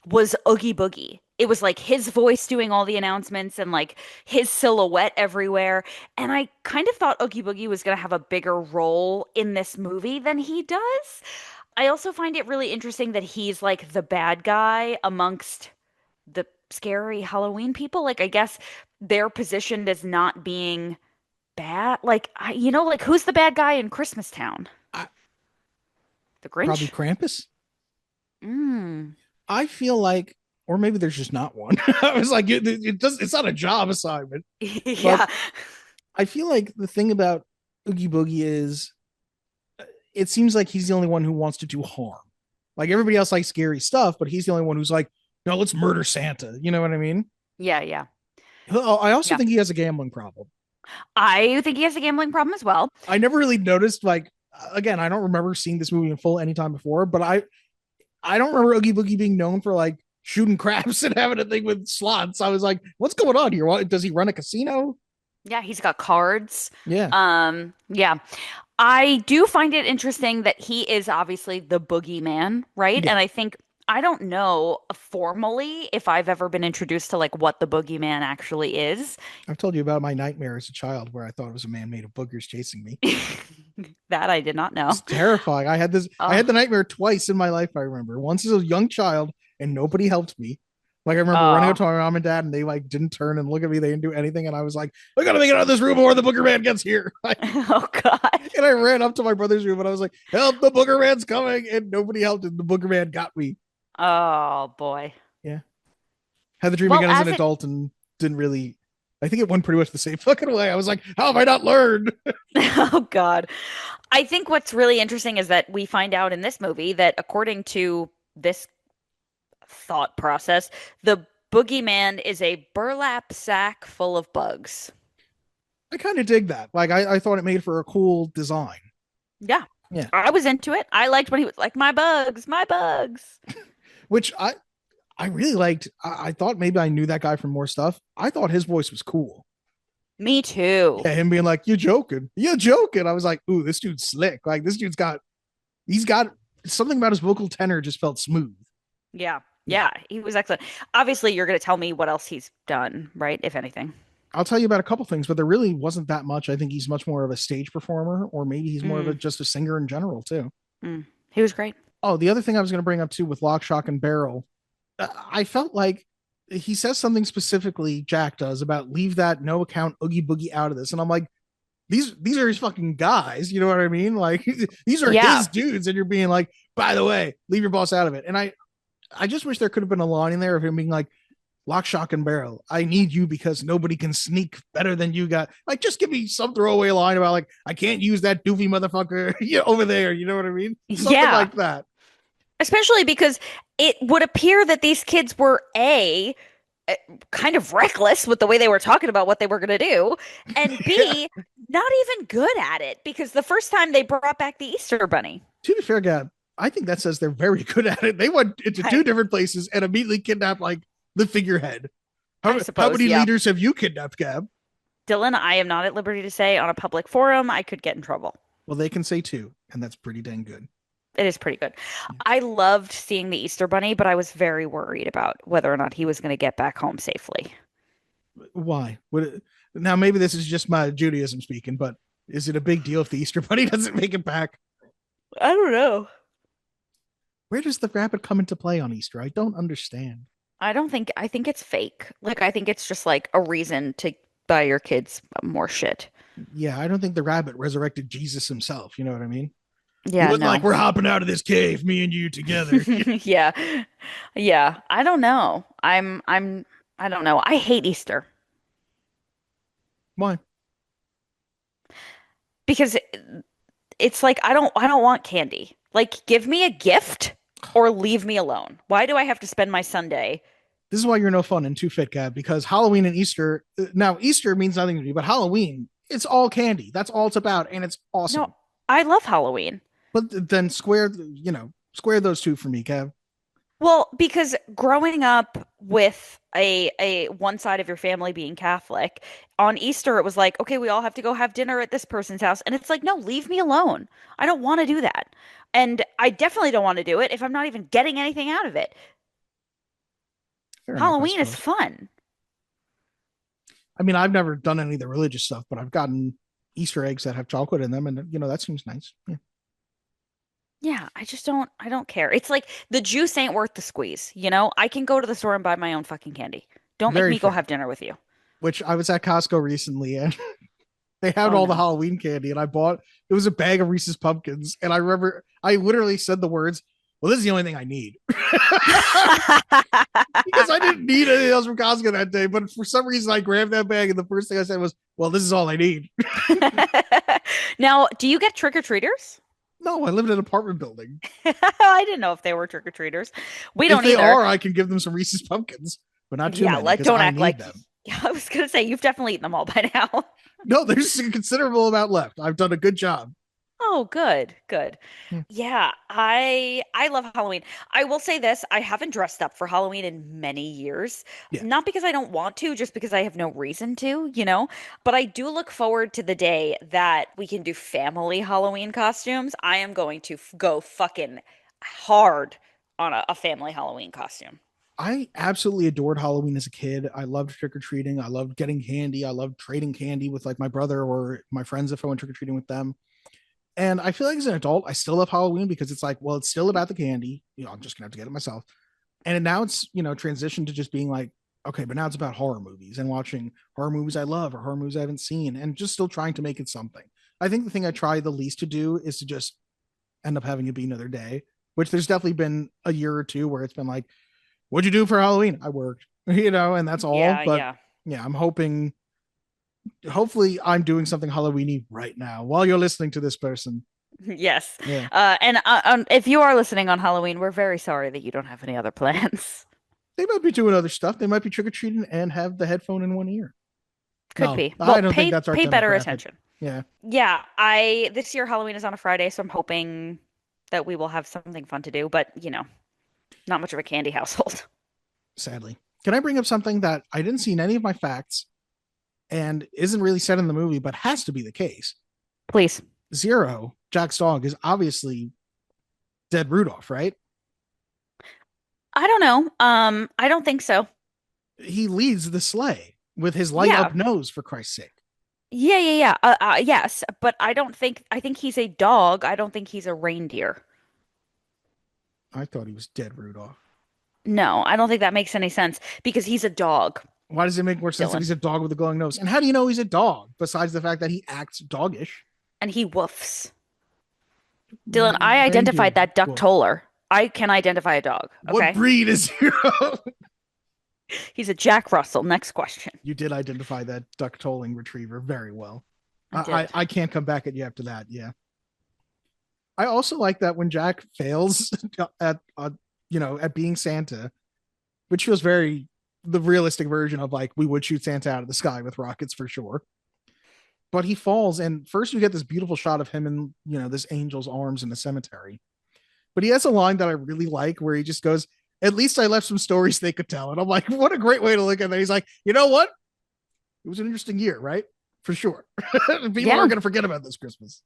was Oogie Boogie. It was like his voice doing all the announcements and like his silhouette everywhere. And I kind of thought Oogie Boogie was going to have a bigger role in this movie than he does. I also find it really interesting that he's like the bad guy amongst the scary Halloween people. Like, I guess they're positioned as not being bad. Like, like who's the bad guy in Christmas Town? I, The Grinch? Probably Krampus. Mm. I feel like, or maybe there's just not one. I was like, it's not a job assignment. Yeah. But I feel like the thing about Oogie Boogie is it seems like he's the only one who wants to do harm. Like everybody else likes scary stuff, but he's the only one who's like, no, let's murder Santa. You know what I mean? Yeah, yeah. I also Yeah. think he has a gambling problem. I think he has a gambling problem as well. I never really noticed, like, again, I don't remember seeing this movie in full anytime before, but I don't remember Oogie Boogie being known for like shooting craps and having a thing with slots. I was like, what's going on here? What, does he run a casino? Yeah, he's got cards. Yeah. Yeah. I do find it interesting that he is obviously the boogeyman, right? Yeah. And I don't know formally if I've ever been introduced to like what the boogeyman actually is. I've told you about my nightmare as a child where I thought it was a man made of boogers chasing me. That I did not know. It's terrifying. I had the nightmare twice in my life, I remember. Once as a young child and nobody helped me. Like I remember running up to my mom and dad and they like didn't turn and look at me. They didn't do anything. And I was like, I gotta make it out of this room before the booger man gets here. Oh God. And I ran up to my brother's room and I was like, help, the booger man's coming. And nobody helped and the booger man got me. Oh boy. Yeah. Had the dream Well, again as an adult and didn't really, I think it went pretty much the same fucking way. I was like, how have I not learned? Oh God. I think what's really interesting is that we find out in this movie that according to this thought process, the boogeyman is a burlap sack full of bugs. I kind of dig that. Like I thought it made for a cool design. Yeah. Yeah. I was into it. I liked when he was like, my bugs, my bugs. Which I really liked. I thought maybe I knew that guy from more stuff. I thought his voice was cool. Me too. Yeah, him being like, you're joking. You're joking. I was like, ooh, this dude's slick. Like this dude's he's got something about his vocal tenor just felt smooth. Yeah. Yeah. He was excellent. Obviously, you're going to tell me what else he's done, right? If anything. I'll tell you about a couple things, but there really wasn't that much. I think he's much more of a stage performer, or maybe he's more of just a singer in general too. He was great. Oh, the other thing I was going to bring up too with Lock, Shock, and Barrel, I felt like he says something specifically, Jack does, about leave that no account Oogie Boogie out of this. And I'm like, these are his fucking guys. You know what I mean? Like these are his dudes. And you're being like, by the way, leave your boss out of it. And I just wish there could have been a line in there of him being like, Lock, Shock, and Barrel, I need you because nobody can sneak better than you got. Like, just give me some throwaway line about like, I can't use that doofy motherfucker over there. You know what I mean? Something like that. Especially because it would appear that these kids were kind of reckless with the way they were talking about what they were going to do, and B, not even good at it because the first time they brought back the Easter Bunny. To be fair, Gab, I think that says they're very good at it. They went into two different places and immediately kidnapped like the figurehead. How many leaders have you kidnapped, Gab? Dylan, I am not at liberty to say on a public forum. I could get in trouble. Well, they can say 2, and that's pretty dang good. It is pretty good. I loved seeing the Easter Bunny, but I was very worried about whether or not he was going to get back home safely. Why? Now, maybe this is just my Judaism speaking, but is it a big deal if the Easter Bunny doesn't make it back? I don't know. Where does the rabbit come into play on Easter? I don't understand. I think it's fake. Like, I think it's just like a reason to buy your kids more shit. Yeah, I don't think the rabbit resurrected Jesus himself. You know what I mean? Yeah, It wasn't no. like we're hopping out of this cave, me and you together. Yeah. Yeah. I don't know. I don't know. I hate Easter Why? because it's like I don't want candy. Like, give me a gift or leave me alone. Why do I have to spend my Sunday? This is why you're no fun and too fit, Gab, because Halloween and Easter, now Easter means nothing to me, but Halloween, it's all candy. That's all it's about. And it's awesome. No, I love Halloween. But then square those two for me, Gab. Well, because growing up with a one side of your family being Catholic, on Easter it was like, okay, we all have to go have dinner at this person's house, and it's like, no, leave me alone. I don't want to do that. And I definitely don't want to do it if I'm not even getting anything out of it. Fair enough, I Halloween is suppose. fun. I mean, I've never done any of the religious stuff, but I've gotten Easter eggs that have chocolate in them, and that seems nice. Yeah. Yeah, I don't care. It's like the juice ain't worth the squeeze, you know? I can go to the store and buy my own fucking candy. Don't make Very me go fair. have dinner with you. Which I was at Costco recently, and they had Oh all the no. Halloween candy, and I bought it was a bag of Reese's pumpkins, and I remember I literally said the words, "Well, this is the only thing I need," because I didn't need anything else from Costco that day. But for some reason, I grabbed that bag, and the first thing I said was, "Well, this is all I need." Now, do you get trick-or-treaters? No, I live in an apartment building. I didn't know if they were trick-or-treaters. We If don't they either. are, I can give them some Reese's pumpkins, but not too Yeah, many like because don't I act need like them. yeah, I was gonna say you've definitely eaten them all by now. No, there's a considerable amount left. I've done a good job. Oh, good, good. Yeah. Yeah, I love Halloween. I will say this, I haven't dressed up for Halloween in many years. Yeah. Not because I don't want to, just because I have no reason to, you know? But I do look forward to the day that we can do family Halloween costumes. I am going to go fucking hard on a family Halloween costume. I absolutely adored Halloween as a kid. I loved trick or treating. I loved getting candy. I loved trading candy with like my brother or my friends if I went trick or treating with them. And I feel like as an adult, I still love Halloween because it's like, well, it's still about the candy. I'm just gonna have to get it myself. And now it's transitioned to just being like, okay, but now it's about horror movies and watching horror movies I love or horror movies I haven't seen, and just still trying to make it something. I think the thing I try the least to do is to just end up having it be another day. Which there's definitely been a year or two where it's been like, what'd you do for Halloween? I worked, and that's all. Yeah, But yeah. yeah, I'm hopefully I'm doing something Halloweeny right now while you're listening to this person. Yes. Yeah. And if you are listening on Halloween, we're very sorry that you don't have any other plans. They might be doing other stuff. They might be trick-or-treating and have the headphone in one ear. Could No, be. I Well, don't think pay that's our pay better demographic. attention. Yeah. Yeah, I this year Halloween is on a Friday, so I'm hoping that we will have something fun to do, but not much of a candy household. Sadly. Can I bring up something that I didn't see in any of my facts and isn't really said in the movie, but has to be the case? Please. Zero, Jack's dog, is obviously dead Rudolph, right? I don't know. I don't think so. He leads the sleigh with his light Yeah. up nose, for Christ's sake. Yeah. Yes, but I think he's a dog. I don't think he's a reindeer. I thought he was dead Rudolph. No, I don't think that makes any sense because he's a dog Why does it make more sense that Dylan. he's a dog with a glowing nose? And how do you know he's a dog besides the fact that he acts doggish? and he woofs. Dylan, I identified that duck Well, toller. I can identify a dog. Okay. what breed is Zero? He's a Jack Russell. Next question. You did identify that duck tolling retriever very well. I I did. I can't come back at you after that. Yeah. I also like that when Jack fails at being Santa, which feels very the realistic version of like we would shoot Santa out of the sky with rockets for sure. But he falls, and first you get this beautiful shot of him in this angel's arms in the cemetery. But he has a line that I really like where he just goes, "At least I left some stories they could tell." And I'm like, what a great way to look at that. He's like, you know what? It was an interesting year, right? for sure. People Yeah. aren't going to forget about this Christmas.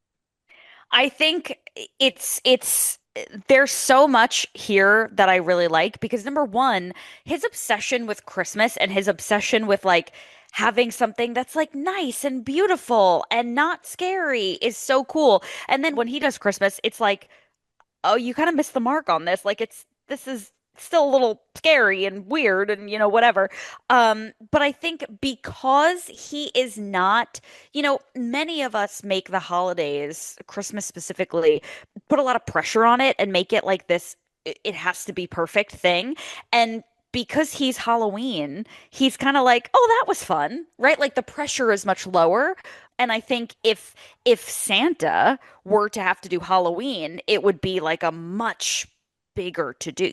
I think it's there's so much here that I really like because number one, his obsession with Christmas and his obsession with like having something that's like nice and beautiful and not scary is so cool. And then when he does Christmas, it's like, oh, you kind of missed the mark on this. Like this is still a little scary and weird and whatever. But I think because he is not, many of us make the holidays, Christmas specifically, put a lot of pressure on it and make it like this, it has to be perfect thing. And because he's Halloween, he's kind of like, oh, that was fun, right? Like the pressure is much lower. And I think if Santa were to have to do Halloween, it would be like a much bigger to do.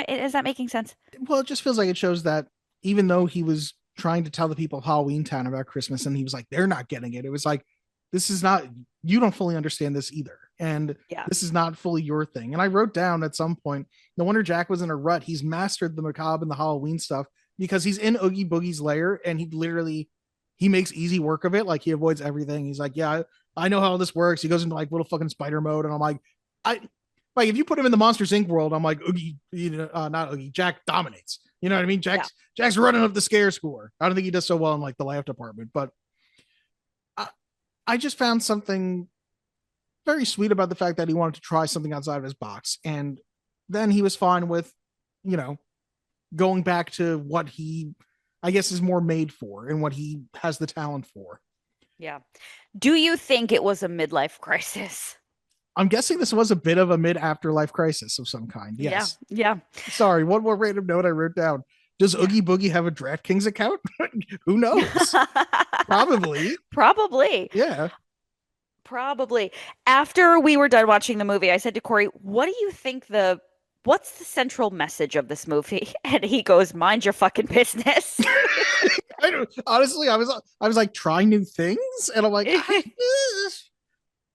Is that making sense? Well, it just feels like it shows that even though he was trying to tell the people of Halloween Town about Christmas and he was like, they're not getting it. It was like, this is not, you don't fully understand this either. And Yeah. this is not fully your thing. And I wrote down at some point, no wonder Jack was in a rut. He's mastered the macabre and the Halloween stuff because he's in Oogie Boogie's lair and he makes easy work of it. Like he avoids everything. He's like, yeah, I know how this works. He goes into like little fucking spider mode. And I'm like, like if you put him in the Monsters Inc. world, I'm like, Oogie, not Oogie, Jack dominates. You know what I mean? Jack's running up the scare score. I don't think he does so well in like the laugh department, but I just found something very sweet about the fact that he wanted to try something outside of his box. And then he was fine with, going back to what he, I guess, is more made for and what he has the talent for. Yeah. Do you think it was a midlife crisis? I'm guessing this was a bit of a mid-afterlife crisis of some kind. Yes. Yeah. Sorry, one more random note I wrote down. Does Oogie Boogie have a DraftKings account? Who knows? Probably. Probably. Yeah. Probably. After we were done watching the movie, I said to Corey, what do you think what's the central message of this movie? And he goes, mind your fucking business. I don't, honestly, I was like trying new things and I'm like,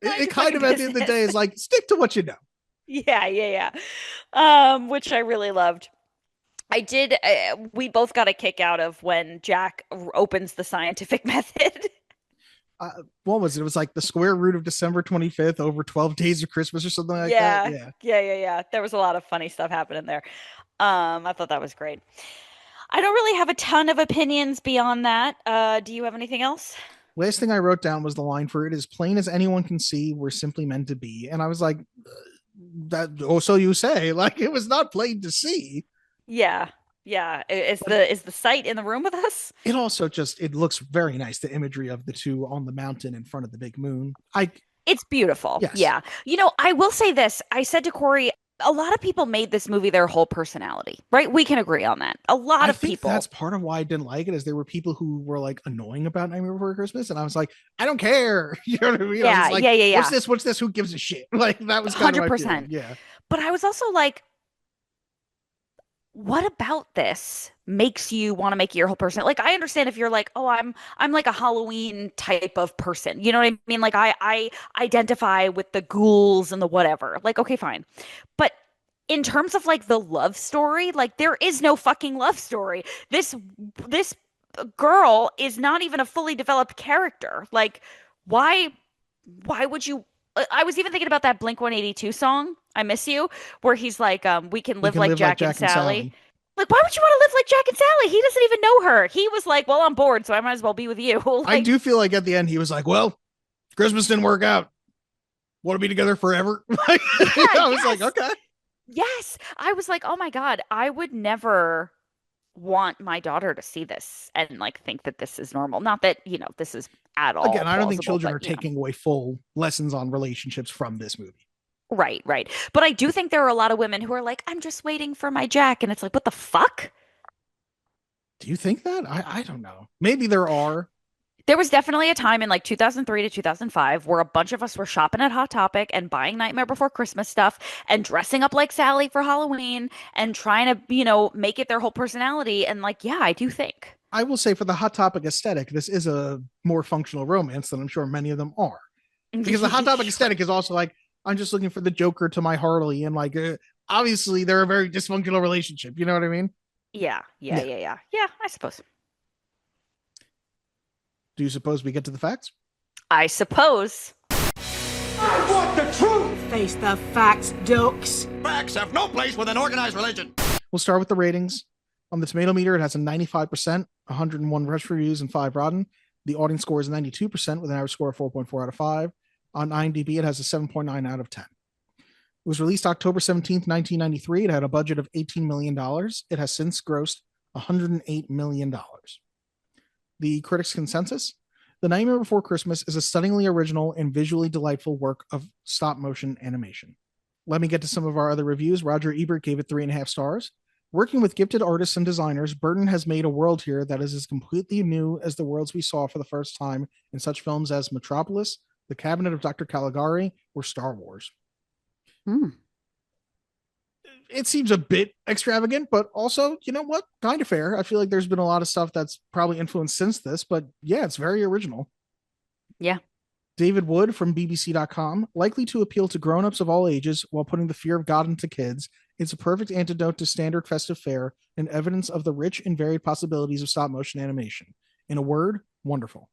it kind of at the end of the day is like, stick to what you know. Yeah. Which I really loved. I did. We both got a kick out of when Jack opens the scientific method. What was it? It was like the square root of December 25th over 12 days of Christmas or something like that. Yeah. There was a lot of funny stuff happening there. I thought that was great. I don't really have a ton of opinions beyond that. Do you have anything else? Last thing I wrote down was the line for it is plain as anyone can see, we're simply meant to be. And I was like, that, oh, so you say, like it was not plain to see. Yeah. Is the sight in the room with us? It also it looks very nice. The imagery of the two on the mountain in front of the big moon. It's beautiful. Yes. Yeah. I will say this. I said to Corey, a lot of people made this movie their whole personality, right? We can agree on that. A lot of people. That's part of why I didn't like it is there were people who were like annoying about Nightmare Before Christmas. And I was like, I don't care. You know what I mean? Yeah, like, yeah. What's this? Who gives a shit? Like that was kind 100%. of yeah. But I was also like, what about this makes you want to make it your whole person? Like, I understand if you're like, oh, I'm like a Halloween type of person. You know what I mean? Like, I identify with the ghouls and the whatever. Like, okay, fine. But in terms of like the love story, like there is no fucking love story. This girl is not even a fully developed character. Like, why would you? I was even thinking about that Blink 182 song, I Miss You, where he's like, we can live like Jack and Sally. Like, why would you want to live like Jack and Sally? He doesn't even know her. He was like, well, I'm bored, so I might as well be with you. Like, I do feel like at the end he was like, well, Christmas didn't work out. Want to be together forever? I was like, okay. Yes. I was like, oh my God, I would never want my daughter to see this and like think that this is normal. Not that, this is at all. Again, I don't think children are but, taking away full lessons on relationships from this movie. Right. But I do think there are a lot of women who are like, I'm just waiting for my Jack. And it's like, what the fuck? Do you think that? I don't know. Maybe there are. There was definitely a time in like 2003 to 2005 where a bunch of us were shopping at Hot Topic and buying Nightmare Before Christmas stuff and dressing up like Sally for Halloween and trying to, make it their whole personality. And like, yeah, I do think. I will say for the Hot Topic aesthetic, this is a more functional romance than I'm sure many of them are. Because the Hot Topic aesthetic is also like, I'm just looking for the Joker to my Harley. And like, obviously they're a very dysfunctional relationship. You know what I mean? Yeah, I suppose. Do you suppose we get to the facts? I suppose. I want the truth! Face the facts, Dukes. Facts have no place with an organized religion. We'll start with the ratings. On the tomato meter, it has a 95%, 101 rush reviews, and 5 rotten. The audience score is 92% with an average score of 4.4 out of 5. On IMDb, it has a 7.9 out of 10. It was released October 17th, 1993. It had a budget of $18 million. It has since grossed $108 million. The critics' consensus: The Nightmare Before Christmas is a stunningly original and visually delightful work of stop-motion animation. Let me get to some of our other reviews. Roger Ebert gave it 3.5 stars. Working with gifted artists and designers, Burton has made a world here that is as completely new as the worlds we saw for the first time in such films as Metropolis, The Cabinet of Dr. Caligari, or Star Wars. It seems a bit extravagant, but also, you know what? Kind of fair. I feel like there's been a lot of stuff that's probably influenced since this, but yeah, it's very original. Yeah. David Wood from BBC.com, likely to appeal to grown-ups of all ages while putting the fear of God into kids, it's a perfect antidote to standard festive fare and evidence of the rich and varied possibilities of stop-motion animation. In a word, wonderful.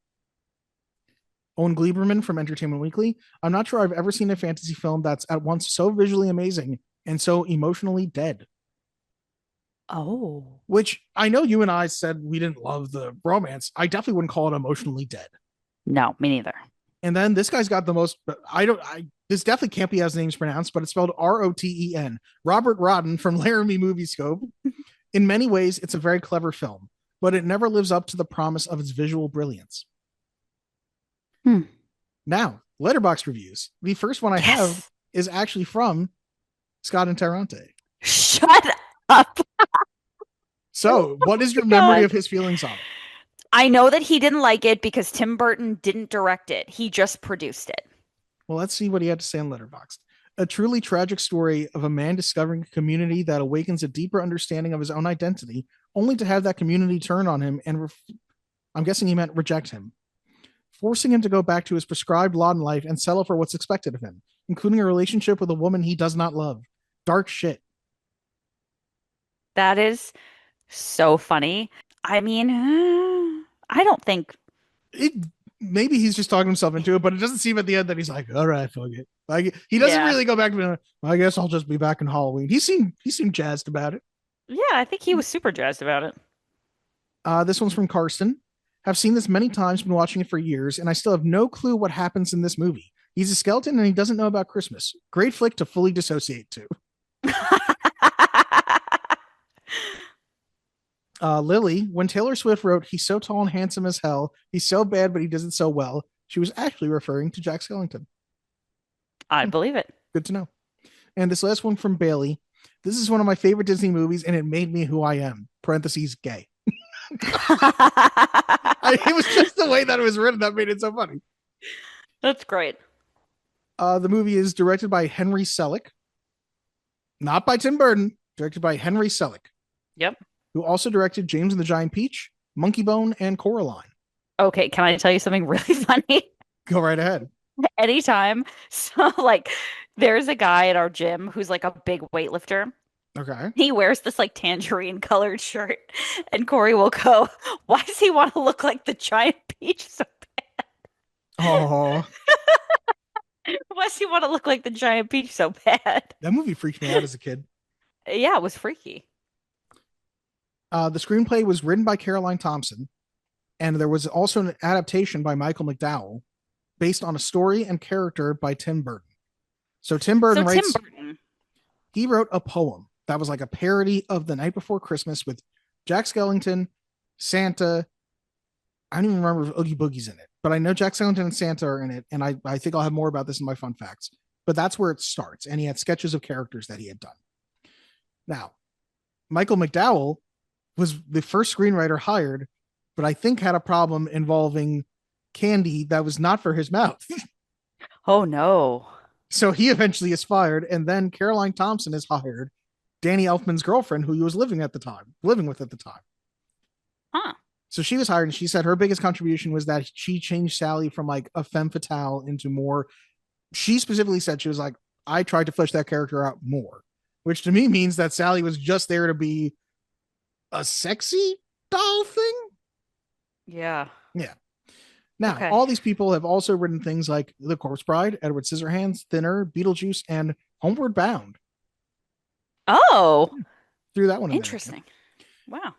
Owen Gleiberman from Entertainment Weekly, I'm not sure I've ever seen a fantasy film that's at once so visually amazing and so emotionally dead. Oh. Which I know you and I said we didn't love the romance. I definitely wouldn't call it emotionally dead. No, me neither. And then this guy's got the most, this definitely can't be how his name's pronounced, but it's spelled Roten. Robert Rodden from Laramie Moviescope. In many ways, it's a very clever film, but it never lives up to the promise of its visual brilliance. Now, Letterboxd reviews. The first one I have is actually from Scott Interrante. Shut up. So, what is your memory of his feelings on it? I know that he didn't like it because Tim Burton didn't direct it. He just produced it. Well, let's see what he had to say on Letterboxd. A truly tragic story of a man discovering a community that awakens a deeper understanding of his own identity, only to have that community turn on him and, I'm guessing he meant reject him, forcing him to go back to his prescribed lot in life and settle for what's expected of him, including a relationship with a woman he does not love. Dark shit. That is so funny. I mean, I don't think maybe he's just talking himself into it, but it doesn't seem at the end that he's like, all right, fuck it. Like, he doesn't really go back to, I guess I'll just be back in Halloween. He seemed jazzed about it. Yeah, I think he was super jazzed about it. This one's from Karsten. Have seen this many times, been watching it for years, and I still have no clue what happens in this movie. He's a skeleton and he doesn't know about Christmas. Great flick to fully dissociate to. Lily, when Taylor Swift wrote, "He's so tall and handsome as hell, he's so bad, but he does it so well," she was actually referring to Jack Skellington. I believe it. Good to know. And this last one from Bailey. This is one of my favorite Disney movies, and it made me who I am. Parentheses, gay. It was just the way that it was written that made it so funny. That's great. The movie is directed by Henry Selick. Not by Tim Burton. Directed by Henry Selick. Yep. Who also directed James and the Giant Peach, Monkey Bone, and Coraline. Okay, can I tell you something really funny? Go right ahead. Anytime. So, like, there's a guy at our gym who's like a big weightlifter. Okay. He wears this like tangerine colored shirt, and Corey will go, "Why does he want to look like the Giant Peach so bad?" Oh. Why does he want to look like the Giant Peach so bad? That movie freaked me out as a kid. Yeah, it was freaky. The screenplay was written by Caroline Thompson, and there was also an adaptation by Michael McDowell based on a story and character by Tim Burton. So Tim Burton he wrote a poem that was like a parody of The Night Before Christmas with Jack Skellington, Santa. I don't even remember if Oogie Boogie's in it, but I know Jack Skellington and Santa are in it, and I think I'll have more about this in my fun facts. But that's where it starts, and he had sketches of characters that he had done. Now, Michael McDowell was the first screenwriter hired, but I think had a problem involving candy that was not for his mouth. Oh, no. So he eventually is fired, and then Caroline Thompson is hired, Danny Elfman's girlfriend, who he was living with at the time. Huh. So she was hired, and she said her biggest contribution was that she changed Sally from like a femme fatale into more. She specifically said, she was like, I tried to flesh that character out more, which to me means that Sally was just there to be a sexy doll thing. Yeah. Yeah. Now, Okay. all these people have also written things like The Corpse Bride, Edward Scissorhands, Thinner, Beetlejuice, and Homeward Bound. Oh, Threw that one in there. interesting. Wow.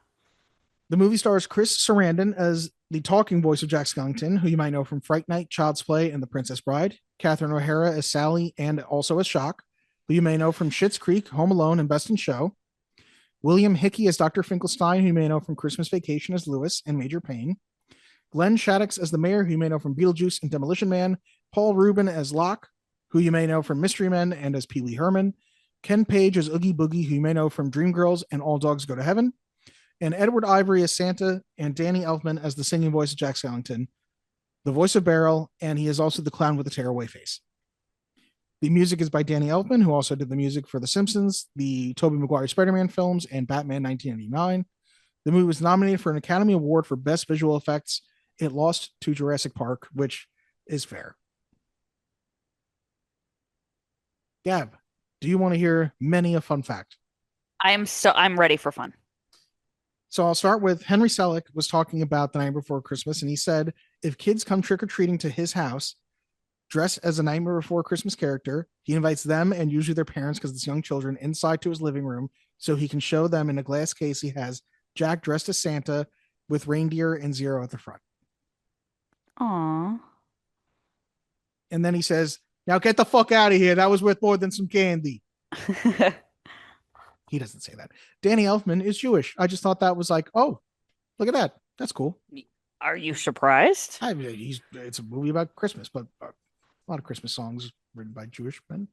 The movie stars Chris Sarandon as the talking voice of Jack Skellington, who you might know from Fright Night, Child's Play, and The Princess Bride. Catherine O'Hara as Sally and also as Shock, who you may know from Schitt's Creek, Home Alone, and Best in Show. William Hickey as Dr. Finkelstein, who you may know from Christmas Vacation as Lewis and Major Payne. Glenn Shaddix as the mayor, who you may know from Beetlejuice and Demolition Man. Paul Rubin as Locke, who you may know from Mystery Men and as Pee Wee Herman. Ken Page as Oogie Boogie, who you may know from Dreamgirls and All Dogs Go to Heaven. And Edward Ivory as Santa, and Danny Elfman as the singing voice of Jack Skellington, the voice of Beryl, and he is also the clown with the tearaway face. The music is by Danny Elfman, who also did the music for The Simpsons, the Tobey Maguire Spider-Man films, and Batman 1989. The movie was nominated for an Academy Award for Best Visual Effects. It lost to Jurassic Park, which is fair. Gab, do you want to hear many a fun fact? I'm ready for fun. So I'll start with Henry Selick was talking about The Night Before Christmas, and he said if kids come trick-or-treating to his house, dressed as a Nightmare Before Christmas character, he invites them and usually their parents, because it's young children, inside to his living room so he can show them in a glass case he has Jack dressed as Santa with reindeer and Zero at the front. Aww. And then he says, now get the fuck out of here. That was worth more than some candy. He doesn't say that. Danny Elfman is Jewish. I just thought that was like, oh, look at that. That's cool. Are you surprised? It's a movie about Christmas, but a lot of Christmas songs written by Jewish men.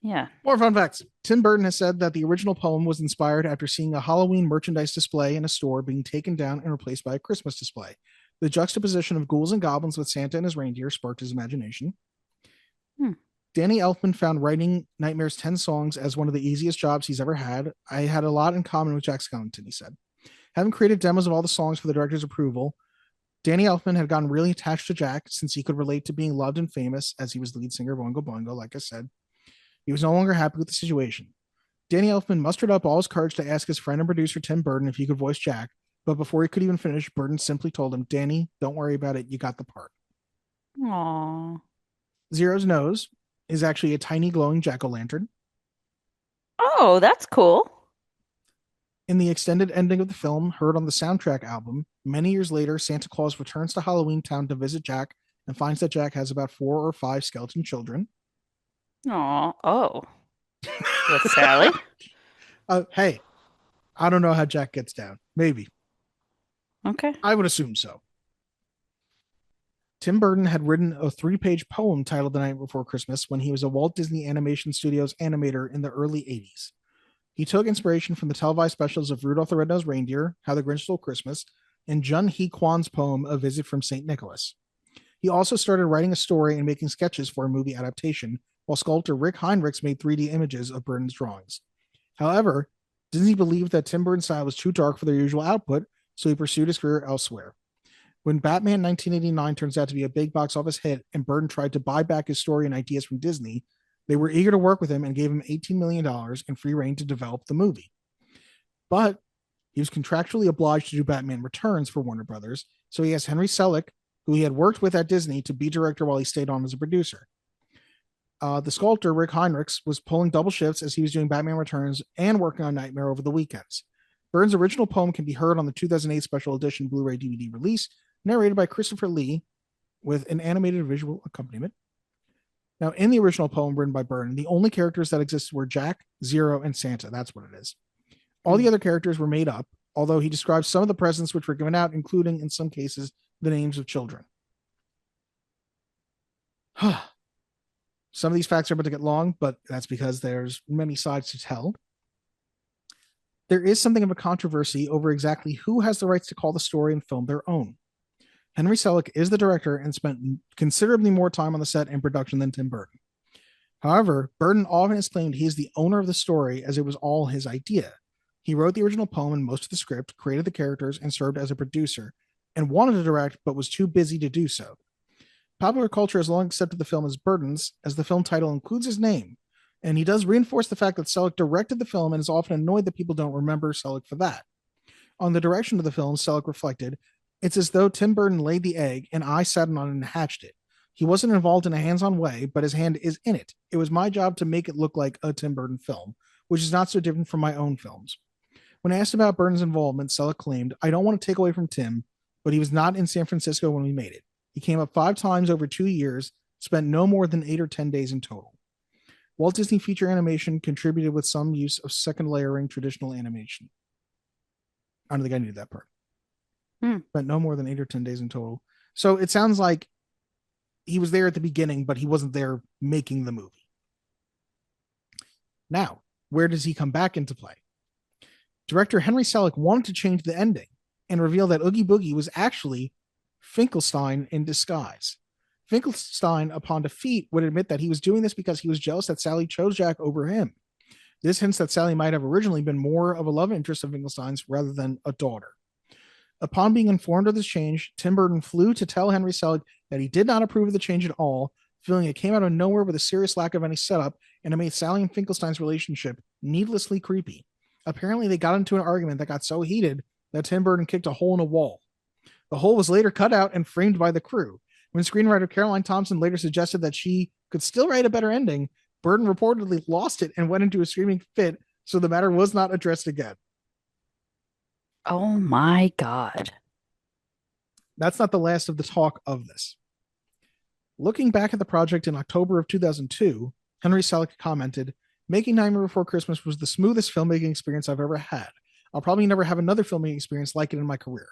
Yeah. More fun facts. Tim Burton has said that the original poem was inspired after seeing a Halloween merchandise display in a store being taken down and replaced by a Christmas display. The juxtaposition of ghouls and goblins with Santa and his reindeer sparked his imagination. Danny Elfman found writing Nightmare's 10 songs as one of the easiest jobs he's ever had. I had a lot in common with Jack Skellington, he said. Having created demos of all the songs for the director's approval, Danny Elfman had gotten really attached to Jack since he could relate to being loved and famous as he was the lead singer of Oingo Boingo, like I said. He was no longer happy with the situation. Danny Elfman mustered up all his courage to ask his friend and producer Tim Burton if he could voice Jack, but before he could even finish, Burton simply told him, Danny, don't worry about it, you got the part. Aww. Zero's nose is actually a tiny glowing jack-o'-lantern. Oh, that's cool. In the extended ending of the film, heard on the soundtrack album, many years later, Santa Claus returns to Halloween Town to visit Jack and finds that Jack has about 4 or 5 skeleton children. Aw. Oh. With Sally? Hey, I don't know how Jack gets down. Maybe. Okay. I would assume so. Tim Burton had written a 3-page poem titled The Night Before Christmas when he was a Walt Disney Animation Studios animator in the early 80s. He took inspiration from the televised specials of Rudolph the Red-Nosed Reindeer, How the Grinch Stole Christmas, and Jun Hee Kwan's poem A Visit from St. Nicholas. He also started writing a story and making sketches for a movie adaptation, while sculptor Rick Heinrichs made 3D images of Burton's drawings. However, Disney believed that Tim Burton's style was too dark for their usual output, so he pursued his career elsewhere. When Batman 1989 turns out to be a big box office hit and Burton tried to buy back his story and ideas from Disney, they were eager to work with him and gave him $18 million and free reign to develop the movie. But he was contractually obliged to do Batman Returns for Warner Brothers, so he asked Henry Selick, who he had worked with at Disney, to be director while he stayed on as a producer. The sculptor, Rick Heinrichs, was pulling double shifts as he was doing Batman Returns and working on Nightmare over the weekends. Burton's original poem can be heard on the 2008 special edition Blu-ray DVD release, narrated by Christopher Lee, with an animated visual accompaniment. Now, in the original poem written by Burton, the only characters that existed were Jack, Zero, and Santa. That's what it is. All the other characters were made up, although he describes some of the presents which were given out, including, in some cases, the names of children. Some of these facts are about to get long, but that's because there's many sides to tell. There is something of a controversy over exactly who has the rights to call the story and film their own. Henry Selick is the director and spent considerably more time on the set and production than Tim Burton. However, Burton often has claimed he is the owner of the story as it was all his idea. He wrote the original poem and most of the script, created the characters, and served as a producer, and wanted to direct but was too busy to do so. Popular culture has long accepted the film as Burton's, as the film title includes his name, and he does reinforce the fact that Selick directed the film and is often annoyed that people don't remember Selick for that. On the direction of the film, Selick reflected, It's as though Tim Burton laid the egg and I sat on it and hatched it. He wasn't involved in a hands-on way, but his hand is in it. It was my job to make it look like a Tim Burton film, which is not so different from my own films. When asked about Burton's involvement, Selleck claimed, I don't want to take away from Tim, but he was not in San Francisco when we made it. He came up 5 times over 2 years, spent no more than 8 or 10 days in total. Walt Disney Feature Animation contributed with some use of second layering traditional animation. I don't think I knew that part. Spent no more than 8 or 10 days in total. So it sounds like he was there at the beginning, but he wasn't there making the movie. Now, where does he come back into play? Director Henry Selick wanted to change the ending and reveal that Oogie Boogie was actually Finkelstein in disguise. Finkelstein, upon defeat, would admit that he was doing this because he was jealous that Sally chose Jack over him. This hints that Sally might have originally been more of a love interest of Finkelstein's rather than a daughter. Upon being informed of this change, Tim Burton flew to tell Henry Selick that he did not approve of the change at all, feeling it came out of nowhere with a serious lack of any setup, and it made Sally and Finkelstein's relationship needlessly creepy. Apparently, they got into an argument that got so heated that Tim Burton kicked a hole in a wall. The hole was later cut out and framed by the crew. When screenwriter Caroline Thompson later suggested that she could still write a better ending, Burton reportedly lost it and went into a screaming fit, so the matter was not addressed again. Oh my God. That's not the last of the talk of this. Looking back at the project in October of 2002, Henry Selick commented, making Nightmare Before Christmas was the smoothest filmmaking experience I've ever had. I'll probably never have another filmmaking experience like it in my career.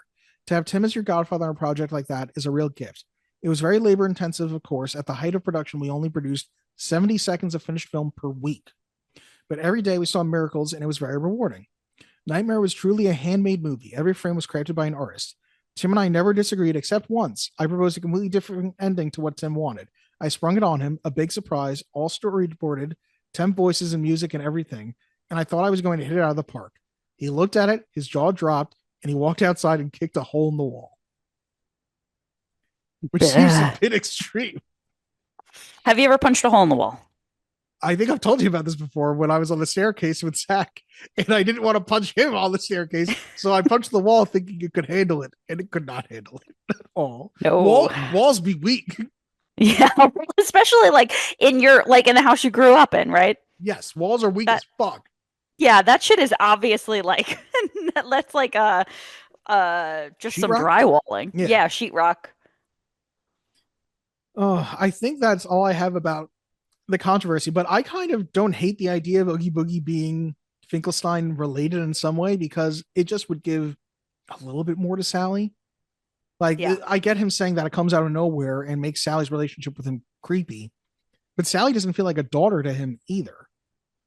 To have Tim as your godfather on a project like that is a real gift. It was very labor intensive, of course. At the height of production, we only produced 70 seconds of finished film per week. But every day we saw miracles and it was very rewarding. Nightmare was truly a handmade movie. Every frame was crafted by an artist. Tim and I never disagreed except once. I proposed a completely different ending to what Tim wanted. I sprung it on him, a big surprise, all storyboarded, temp voices and music and everything, and I thought I was going to hit it out of the park. He looked at it, his jaw dropped, and he walked outside and kicked a hole in the wall. Which seems a bit extreme. Have you ever punched a hole in the wall? I think I've told you about this before when I was on the staircase with Zach, and I didn't want to punch him on the staircase, so I punched the wall thinking it could handle it, and it could not handle it at all. No. Walls be weak. Yeah, especially like in the house you grew up in, right? Yes, walls are weak as fuck. Yeah, that shit is obviously like that's like just some drywalling. Yeah, sheetrock. Oh, I think that's all I have about the controversy, but I kind of don't hate the idea of Oogie Boogie being Finkelstein related in some way because it just would give a little bit more to Sally. Like, I get him saying that it comes out of nowhere and makes Sally's relationship with him creepy, but Sally doesn't feel like a daughter to him either.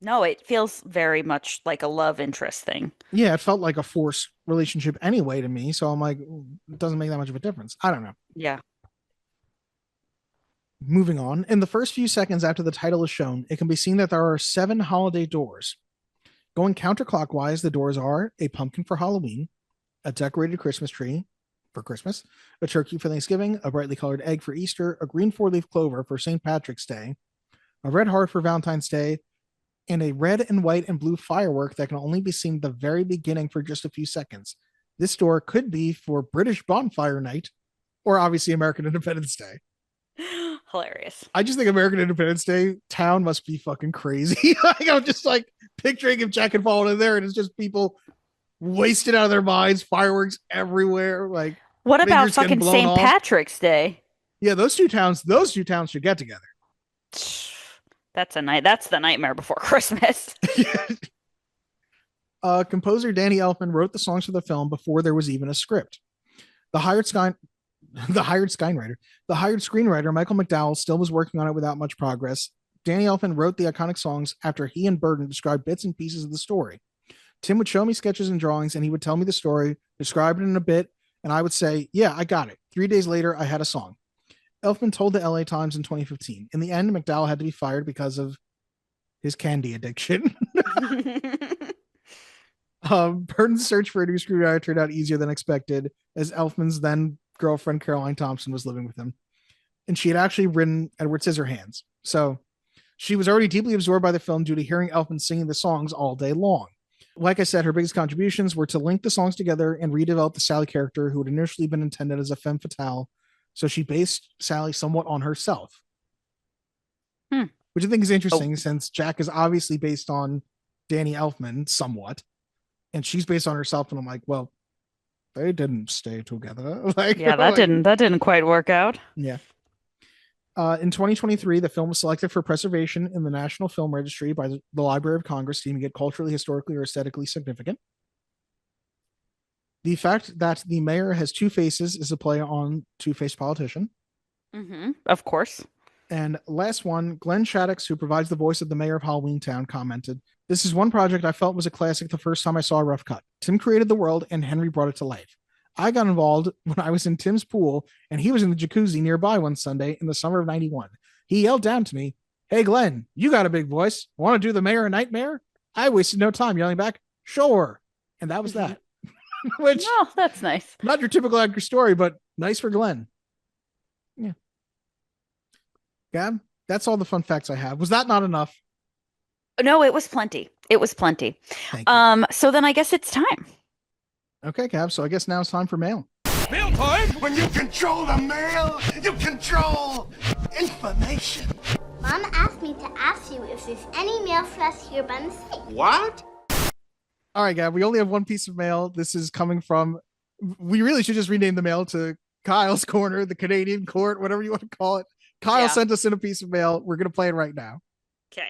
No, it feels very much like a love interest thing. Yeah, it felt like a forced relationship anyway to me, so I'm like, it doesn't make that much of a difference. I don't know. Yeah. Moving on, in the first few seconds after the title is shown, it can be seen that there are 7 holiday doors. Going counterclockwise, the doors are a pumpkin for Halloween, a decorated Christmas tree for Christmas, a turkey for Thanksgiving, a brightly colored egg for Easter, a green 4-leaf clover for St. Patrick's Day, a red heart for Valentine's Day, and a red and white and blue firework that can only be seen at the very beginning for just a few seconds. This door could be for British Bonfire Night or obviously American Independence Day. Hilarious. I just think American Independence Day town must be fucking crazy. Like, I'm just like picturing if Jack had fallen in there and it's just people wasted out of their minds, fireworks everywhere. Like, what about fucking St. Patrick's Day? Yeah, those two towns should get together. That's the Nightmare Before Christmas. Composer Danny Elfman wrote the songs for the film before there was even a script. The hired screenwriter, Michael McDowell, still was working on it without much progress. Danny Elfman wrote the iconic songs after he and Burton described bits and pieces of the story. Tim would show me sketches and drawings, and he would tell me the story, describe it in a bit, and I would say, yeah, I got it. 3 days later, I had a song. Elfman told the LA Times in 2015. In the end, McDowell had to be fired because of his candy addiction. Burton's search for a new screenwriter turned out easier than expected, as Elfman's then girlfriend Caroline Thompson was living with him, and she had actually written Edward Scissorhands, so she was already deeply absorbed by the film due to hearing Elfman singing the songs all day long. Like I said, her biggest contributions were to link the songs together and redevelop the Sally character, who had initially been intended as a femme fatale. So she based Sally somewhat on herself, which I think is interesting since Jack is obviously based on Danny Elfman somewhat, and she's based on herself. And I'm like, well, they didn't stay together. That didn't quite work out. Yeah. In 2023, the film was selected for preservation in the National Film Registry by the Library of Congress, deeming it culturally, historically, or aesthetically significant. The fact that the mayor has two faces is a play on Two-Faced Politician. Of course. And last one, Glenn Shaddix, who provides the voice of the mayor of Halloween Town, commented, "This is one project I felt was a classic the first time I saw a rough cut. Tim created the world and Henry brought it to life. I got involved when I was in Tim's pool and he was in the jacuzzi nearby one Sunday in the summer of 91. He yelled down to me, 'Hey, Glenn, you got a big voice. Want to do the mayor a nightmare?' I wasted no time yelling back, 'Sure.' And that was that." Which, that's nice. Not your typical actor story, but nice for Glenn. Yeah. Gab, that's all the fun facts I have. Was that not enough? No, it was plenty. It was plenty. Thank you. So then I guess it's time. Okay, Gab. So I guess now it's time for mail. Mail time? When you control the mail, you control information. Mom asked me to ask you if there's any mail for us here by mistake. What? All right, Gab. We only have one piece of mail. This is coming from. We really should just rename the mail to Kyle's Corner, the Canadian Court, whatever you want to call it. Kyle sent us in a piece of mail. We're going to play it right now. Okay.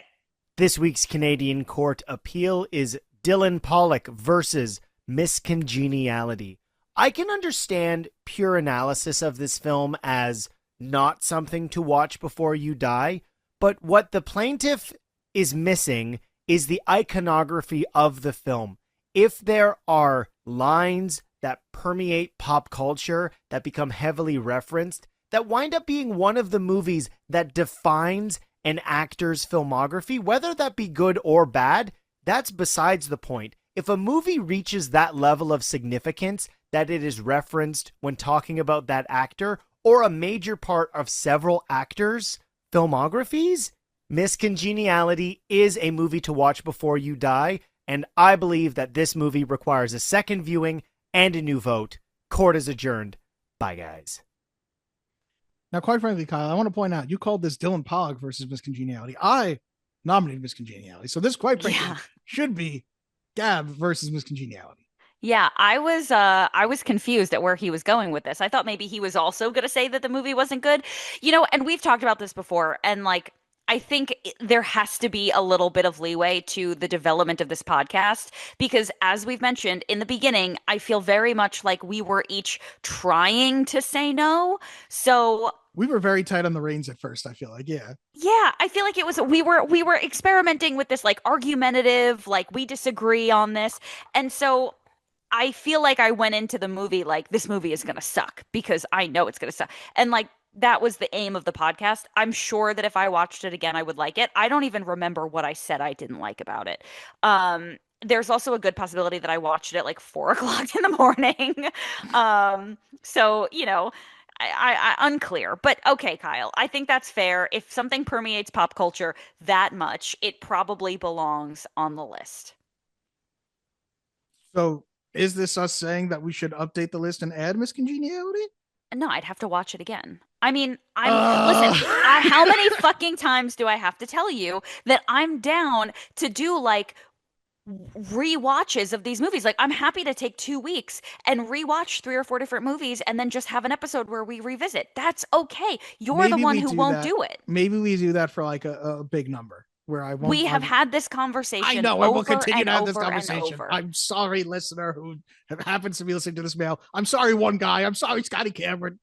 This week's Canadian Court appeal is Dylan Pollock versus Miss Congeniality. I can understand pure analysis of this film as not something to watch before you die, but what the plaintiff is missing is the iconography of the film. If there are lines that permeate pop culture that become heavily referenced, that wind up being one of the movies that defines an actor's filmography, whether that be good or bad, that's besides the point. If a movie reaches that level of significance that it is referenced when talking about that actor or a major part of several actors' filmographies, Miss Congeniality is a movie to watch before you die, and I believe that this movie requires a second viewing and a new vote. Court is adjourned. Bye, guys. Now, quite frankly, Kyle, I want to point out, you called this Dylan Pollock versus Miss Congeniality. I nominated Miss Congeniality. So this, quite frankly, should be Gab versus Miss Congeniality. Yeah, I was confused at where he was going with this. I thought maybe he was also going to say that the movie wasn't good. And we've talked about this before, and I think there has to be a little bit of leeway to the development of this podcast because, as we've mentioned in the beginning, I feel very much like we were each trying to say no. So we were very tight on the reins at first, I feel like. Yeah, I feel like it was we were experimenting with this argumentative, we disagree on this. And so I feel like I went into the movie this movie is going to suck because I know it's going to suck. And that was the aim of the podcast. I'm sure that if I watched it again, I would like it. I don't even remember what I said I didn't like about it. There's also a good possibility that I watched it at 4:00 in the morning. So, I unclear. But okay, Kyle, I think that's fair. If something permeates pop culture that much, it probably belongs on the list. So is this us saying that we should update the list and add Miss Congeniality? No, I'd have to watch it again. I mean, listen, how many fucking times do I have to tell you that I'm down to do rewatches of these movies? I'm happy to take 2 weeks and rewatch 3 or 4 different movies and then just have an episode where we revisit. That's okay. You're the one who won't do it. Maybe we do that for a big number where I won't. We have had this conversation. I know, and we'll continue to have this over conversation. I'm sorry, listener who happens to be listening to this mail. I'm sorry, one guy. I'm sorry, Scotty Cameron.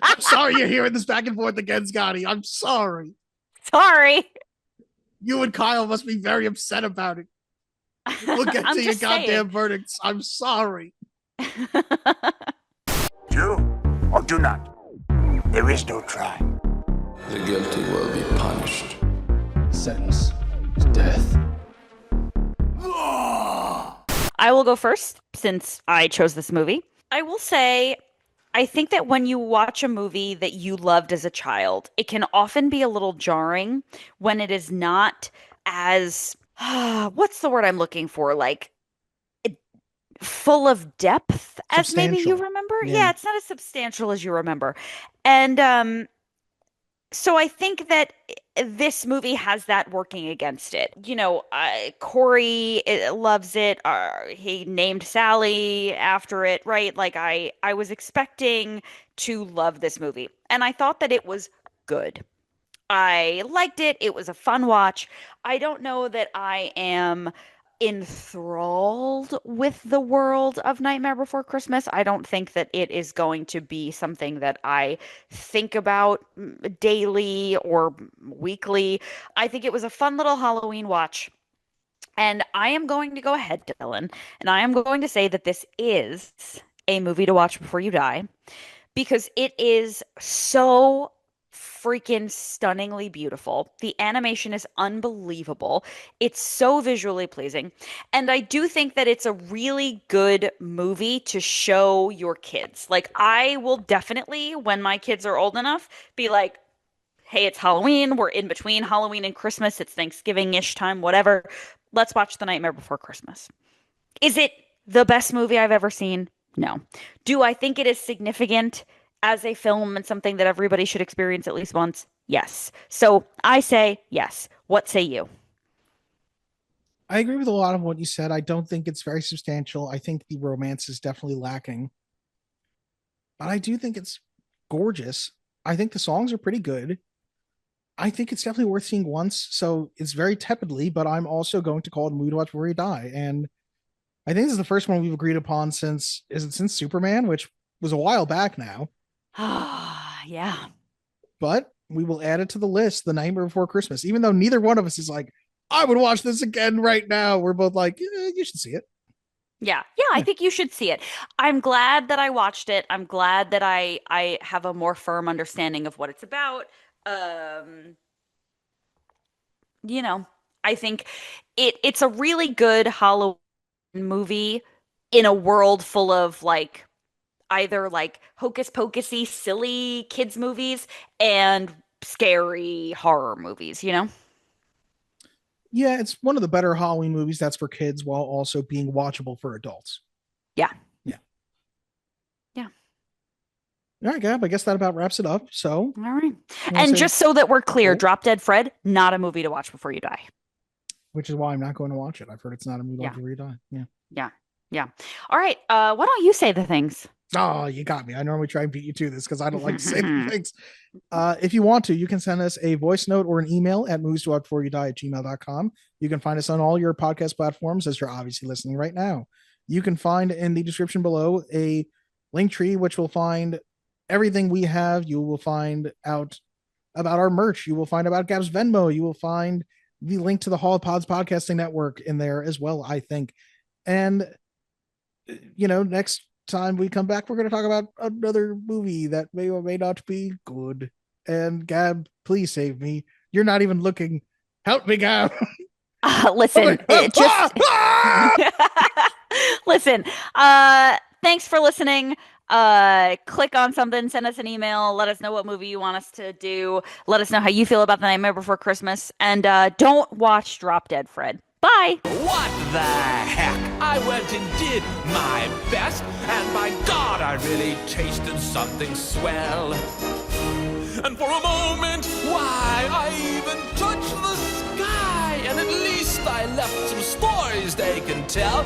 I'm sorry you're hearing this back and forth again, Scotty. I'm sorry. Sorry. You and Kyle must be very upset about it. We'll get to your goddamn verdicts. I'm sorry. Do or do not. There is no try. The guilty will be punished. Sentence to death. I will go first since I chose this movie. I will say, I think that when you watch a movie that you loved as a child, it can often be a little jarring when it is not as what's the word I'm looking for? Like it- full of depth as maybe you Substantial. remember. Yeah. Yeah, it's not as substantial as you remember. And so I think that this movie has that working against it. Corey loves it. He named Sally after it, right? Like I was expecting to love this movie, and I thought that it was good. I liked it. It was a fun watch. I don't know that I am enthralled with the world of Nightmare Before Christmas. I don't think that it is going to be something that I think about daily or weekly. I think it was a fun little Halloween watch. And I am going to go ahead, Dylan, and I am going to say that this is a movie to watch before you die because it is so freaking stunningly beautiful. The animation is unbelievable. It's so visually pleasing. And I do think that it's a really good movie to show your kids. Like, I will definitely, when my kids are old enough, be like, hey, it's Halloween. We're in between Halloween and Christmas. It's Thanksgiving-ish time, whatever. Let's watch The Nightmare Before Christmas. Is it the best movie I've ever seen? No. Do I think it is significant as a film and something that everybody should experience at least once? Yes. So I say yes. What say you? I agree with a lot of what you said. I don't think it's very substantial. I think the romance is definitely lacking. But I do think it's gorgeous. I think the songs are pretty good. I think it's definitely worth seeing once. So it's very tepidly, but I'm also going to call it a movie to watch before you die. And I think this is the first one we've agreed upon since Superman, which was a while back now. Yeah. But we will add it to the list, The Nightmare Before Christmas. Even though neither one of us is like, I would watch this again right now. We're both like, you should see it. Yeah. Yeah, I think you should see it. I'm glad that I watched it. I'm glad that I have a more firm understanding of what it's about. Um, you know, I think it's a really good Halloween movie in a world full of like either like hocus pocusy, silly kids movies and scary horror movies, you know? Yeah, it's one of the better Halloween movies that's for kids while also being watchable for adults. Yeah. Yeah. Yeah. All right, Gab, I guess that about wraps it up. So, all right. And just so that we're clear, Drop Dead Fred, not a movie to watch before you die. Which is why I'm not going to watch it. I've heard it's not a movie to watch before you die. Yeah. Yeah. Yeah. All right. Why don't you say the things? Oh, you got me. I normally try and beat you to this because I don't like to say the things. If you want to, you can send us a voice note or an email at movies2watchbeforeyoudie@gmail.com. You can find us on all your podcast platforms as you're obviously listening right now. You can find in the description below a link tree, which will find everything we have. You will find out about our merch. You will find about Gab's Venmo. You will find the link to the Hall of Pods podcasting network in there as well, I think. And, next time we come back, we're going to talk about another movie that may or may not be good. And Gab, please save me. You're not even looking. Help me, Gab. Listen, listen. Thanks for listening. Click on something, send us an email, let us know what movie you want us to do, let us know how you feel about The Nightmare Before Christmas, and don't watch Drop Dead Fred. Bye. What the heck? I went and did my best, and by God, I really tasted something swell. And for a moment, why, I even touched the sky, and at least I left some stories they can tell.